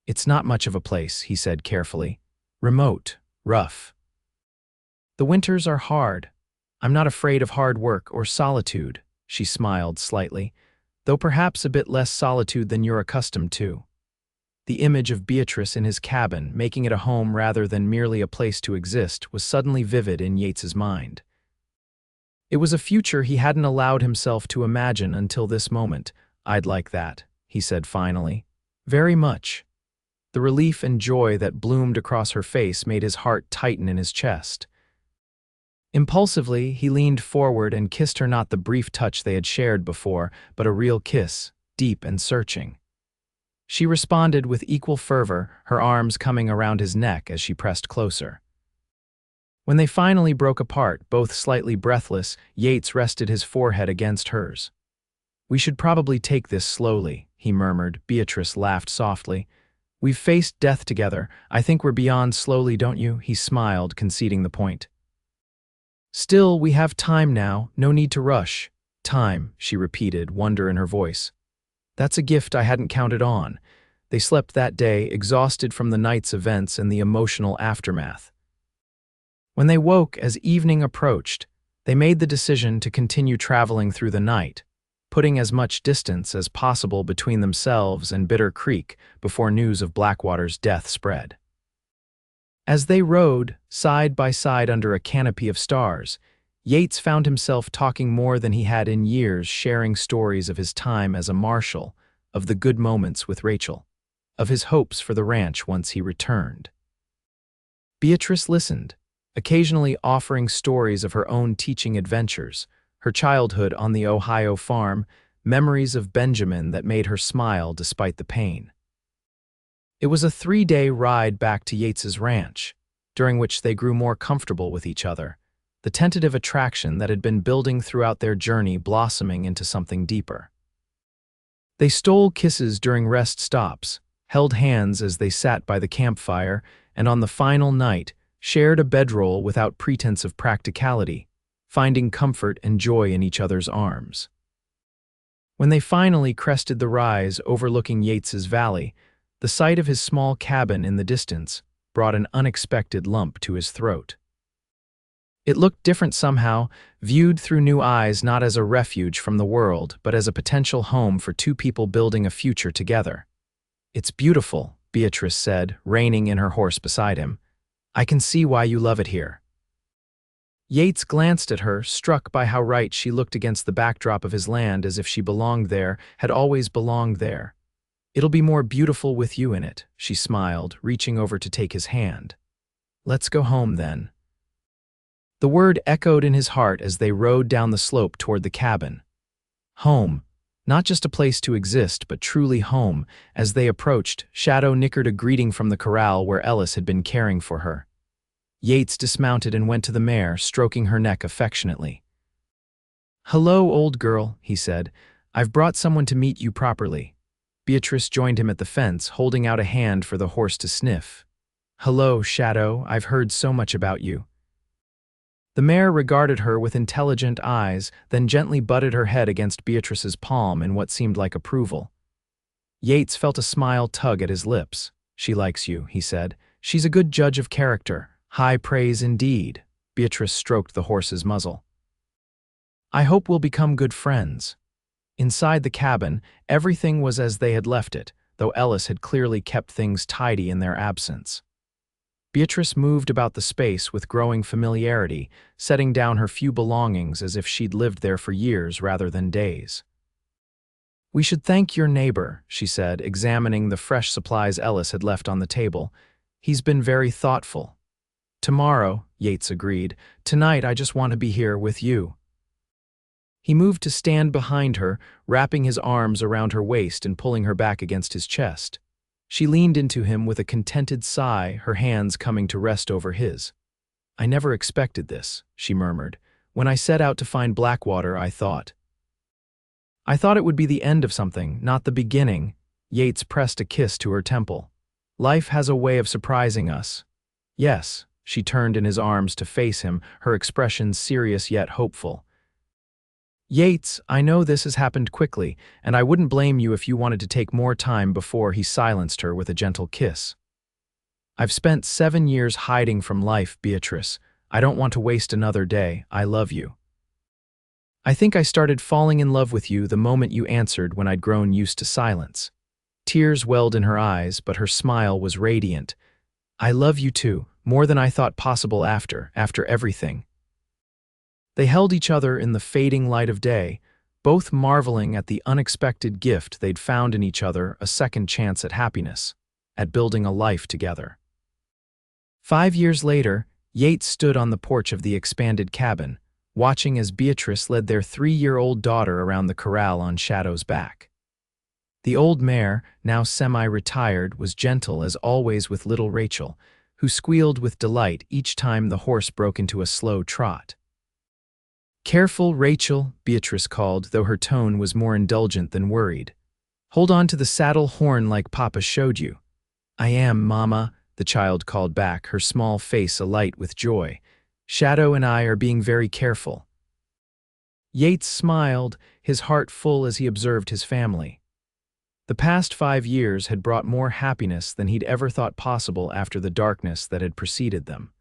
"It's not much of a place," he said carefully. "Remote, rough. The winters are hard. I'm not afraid of hard work or solitude," she smiled slightly, "though perhaps a bit less solitude than you're accustomed to." The image of Beatrice in his cabin, making it a home rather than merely a place to exist, was suddenly vivid in Yates's mind. It was a future he hadn't allowed himself to imagine until this moment. "I'd like that," he said finally. "Very much." The relief and joy that bloomed across her face made his heart tighten in his chest. Impulsively, he leaned forward and kissed her, not the brief touch they had shared before, but a real kiss, deep and searching. She responded with equal fervor, her arms coming around his neck as she pressed closer. When they finally broke apart, both slightly breathless, Yates rested his forehead against hers. "We should probably take this slowly," he murmured. Beatrice laughed softly. "We've faced death together. I think we're beyond slowly, don't you?" He smiled, conceding the point. "Still, we have time now. No need to rush." "Time," she repeated, wonder in her voice. "That's a gift I hadn't counted on." They slept that day, exhausted from the night's events and the emotional aftermath. When they woke as evening approached, they made the decision to continue traveling through the night, putting as much distance as possible between themselves and Bitter Creek before news of Blackwater's death spread. As they rode, side by side under a canopy of stars, Yates found himself talking more than he had in years, sharing stories of his time as a marshal, of the good moments with Rachel, of his hopes for the ranch once he returned. Beatrice listened, occasionally offering stories of her own teaching adventures, her childhood on the Ohio farm, memories of Benjamin that made her smile despite the pain. It was a 3-day ride back to Yates's ranch, during which they grew more comfortable with each other, the tentative attraction that had been building throughout their journey blossoming into something deeper. They stole kisses during rest stops, held hands as they sat by the campfire, and on the final night, shared a bedroll without pretense of practicality, finding comfort and joy in each other's arms. When they finally crested the rise overlooking Yates's valley, the sight of his small cabin in the distance brought an unexpected lump to his throat. It looked different somehow, viewed through new eyes, not as a refuge from the world, but as a potential home for two people building a future together. "It's beautiful," Beatrice said, reining in her horse beside him. "I can see why you love it here." Yates glanced at her, struck by how right she looked against the backdrop of his land, as if she belonged there, had always belonged there. "It'll be more beautiful with you in it," she smiled, reaching over to take his hand. "Let's go home then." The word echoed in his heart as they rode down the slope toward the cabin. Home, not just a place to exist, but truly home. As they approached, Shadow nickered a greeting from the corral where Ellis had been caring for her. Yates dismounted and went to the mare, stroking her neck affectionately. "Hello, old girl," he said. "I've brought someone to meet you properly." Beatrice joined him at the fence, holding out a hand for the horse to sniff. "Hello, Shadow, I've heard so much about you." The mare regarded her with intelligent eyes, then gently butted her head against Beatrice's palm in what seemed like approval. Yates felt a smile tug at his lips. "She likes you," he said. "She's a good judge of character. High praise indeed." Beatrice stroked the horse's muzzle. "I hope we'll become good friends." Inside the cabin, everything was as they had left it, though Ellis had clearly kept things tidy in their absence. Beatrice moved about the space with growing familiarity, setting down her few belongings as if she'd lived there for years rather than days. "We should thank your neighbor," she said, examining the fresh supplies Ellis had left on the table. "He's been very thoughtful." "Tomorrow," Yates agreed. "Tonight I just want to be here with you." He moved to stand behind her, wrapping his arms around her waist and pulling her back against his chest. She leaned into him with a contented sigh, her hands coming to rest over his. "I never expected this," she murmured. "When I set out to find Blackwater, I thought it would be the end of something, not the beginning." Yates pressed a kiss to her temple. "Life has a way of surprising us." "Yes." She turned in his arms to face him, her expression serious yet hopeful. "Yates, I know this has happened quickly, and I wouldn't blame you if you wanted to take more time before." He silenced her with a gentle kiss. "I've spent 7 years hiding from life, Beatrice. I don't want to waste another day. I love you. I think I started falling in love with you the moment you answered when I'd grown used to silence." Tears welled in her eyes, but her smile was radiant. "I love you too, more than I thought possible after everything." They held each other in the fading light of day, both marveling at the unexpected gift they'd found in each other, a second chance at happiness, at building a life together. 5 years later, Yates stood on the porch of the expanded cabin, watching as Beatrice led their 3-year-old daughter around the corral on Shadow's back. The old mare, now semi-retired, was gentle as always with little Rachel, who squealed with delight each time the horse broke into a slow trot. "Careful, Rachel," Beatrice called, though her tone was more indulgent than worried. "Hold on to the saddle horn like Papa showed you." "I am, Mama," the child called back, her small face alight with joy. "Shadow and I are being very careful." Yates smiled, his heart full as he observed his family. The past 5 years had brought more happiness than he'd ever thought possible after the darkness that had preceded them.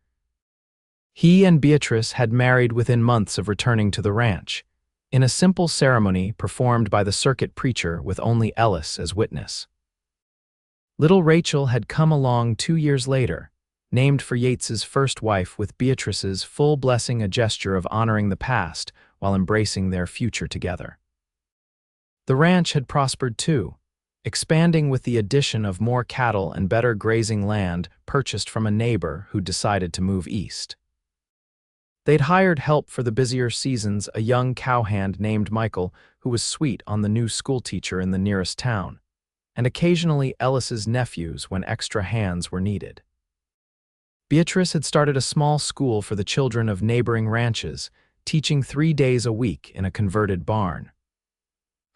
He and Beatrice had married within months of returning to the ranch, in a simple ceremony performed by the circuit preacher with only Ellis as witness. Little Rachel had come along 2 years later, named for Yates's first wife, with Beatrice's full blessing, a gesture of honoring the past while embracing their future together. The ranch had prospered too, expanding with the addition of more cattle and better grazing land purchased from a neighbor who decided to move east. They'd hired help for the busier seasons, a young cowhand named Michael, who was sweet on the new schoolteacher in the nearest town, and occasionally Ellis's nephews when extra hands were needed. Beatrice had started a small school for the children of neighboring ranches, teaching 3 days a week in a converted barn.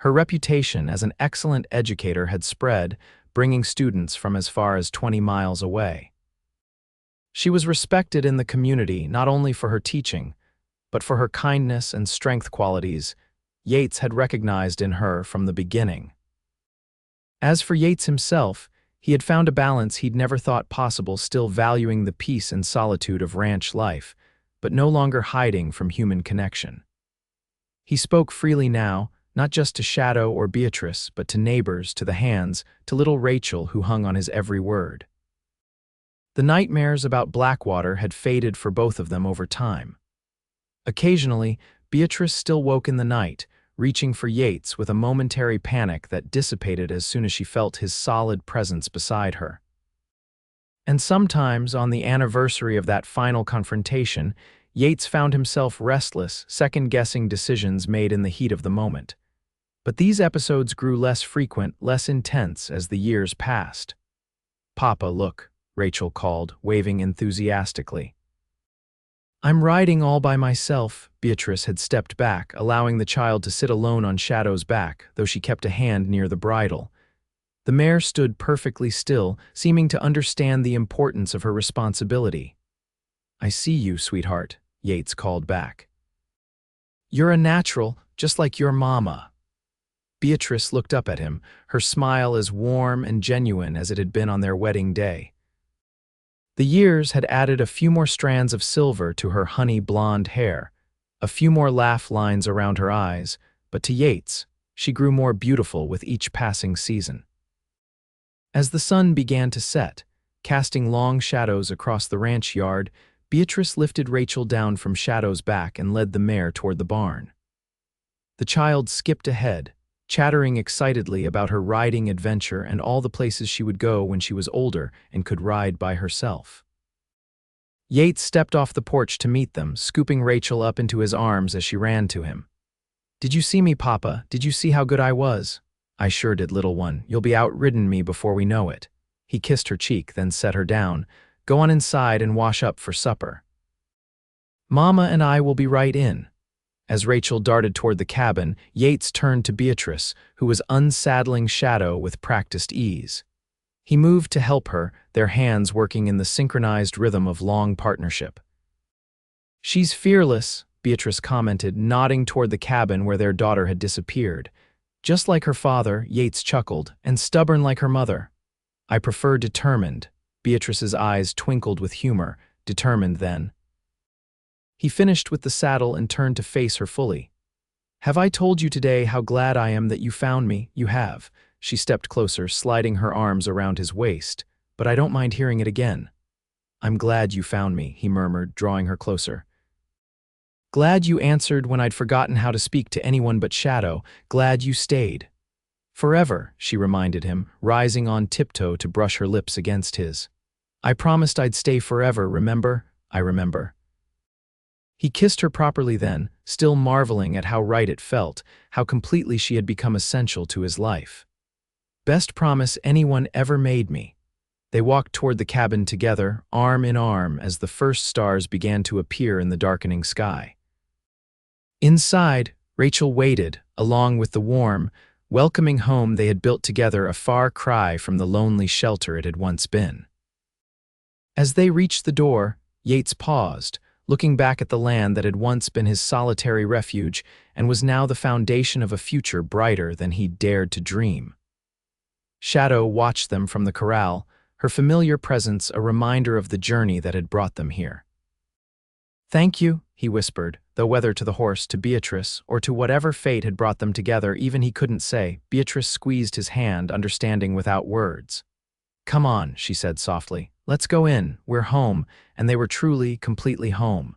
Her reputation as an excellent educator had spread, bringing students from as far as 20 miles away. She was respected in the community not only for her teaching, but for her kindness and strength qualities Yates had recognized in her from the beginning. As for Yates himself, he had found a balance he'd never thought possible, still valuing the peace and solitude of ranch life, but no longer hiding from human connection. He spoke freely now, not just to Shadow or Beatrice, but to neighbors, to the hands, to little Rachel who hung on his every word. The nightmares about Blackwater had faded for both of them over time. Occasionally, Beatrice still woke in the night, reaching for Yates with a momentary panic that dissipated as soon as she felt his solid presence beside her. And sometimes, on the anniversary of that final confrontation, Yates found himself restless, second-guessing decisions made in the heat of the moment. But these episodes grew less frequent, less intense as the years passed. "Papa, look," Rachel called, waving enthusiastically. "I'm riding all by myself." Beatrice had stepped back, allowing the child to sit alone on Shadow's back, though she kept a hand near the bridle. The mare stood perfectly still, seeming to understand the importance of her responsibility. "I see you, sweetheart," Yates called back. "You're a natural, just like your mama." Beatrice looked up at him, her smile as warm and genuine as it had been on their wedding day. The years had added a few more strands of silver to her honey blonde hair, a few more laugh lines around her eyes, but to Yates, she grew more beautiful with each passing season. As the sun began to set, Casting long shadows across the ranch yard, Beatrice lifted Rachel down from Shadow's back and led the mare toward the barn. The child skipped ahead, chattering excitedly about her riding adventure and all the places she would go when she was older and could ride by herself. Yates stepped off the porch to meet them, scooping Rachel up into his arms as she ran to him. "Did you see me, Papa? Did you see how good I was?" "I sure did, little one. You'll be outridden me before we know it." He kissed her cheek, then set her down. "Go on inside and wash up for supper. Mama and I will be right in." As Rachel darted toward the cabin, Yates turned to Beatrice, who was unsaddling Shadow with practiced ease. He moved to help her, their hands working in the synchronized rhythm of long partnership. "She's fearless," Beatrice commented, nodding toward the cabin where their daughter had disappeared. "Just like her father," Yates chuckled, "and stubborn like her mother." "I prefer determined." Beatrice's eyes twinkled with humor. "Determined, then." He finished with the saddle and turned to face her fully. "Have I told you today how glad I am that you found me?" "You have." She stepped closer, sliding her arms around his waist. "But I don't mind hearing it again." "I'm glad you found me," he murmured, drawing her closer. "Glad you answered when I'd forgotten how to speak to anyone but Shadow. Glad you stayed." "Forever," she reminded him, rising on tiptoe to brush her lips against his. "I promised I'd stay forever, remember?" "I remember." He kissed her properly then, still marveling at how right it felt, how completely she had become essential to his life. "Best promise anyone ever made me." They walked toward the cabin together, arm in arm, as the first stars began to appear in the darkening sky. Inside, Rachel waited, along with the warm, welcoming home they had built together, a far cry from the lonely shelter it had once been. As they reached the door, Yates paused, looking back at the land that had once been his solitary refuge and was now the foundation of a future brighter than he'd dared to dream. Shadow watched them from the corral, her familiar presence a reminder of the journey that had brought them here. "Thank you," he whispered, though whether to the horse, to Beatrice, or to whatever fate had brought them together, even he couldn't say. Beatrice squeezed his hand, understanding without words. "Come on," she said softly. "Let's go in. We're home," and they were truly, completely home.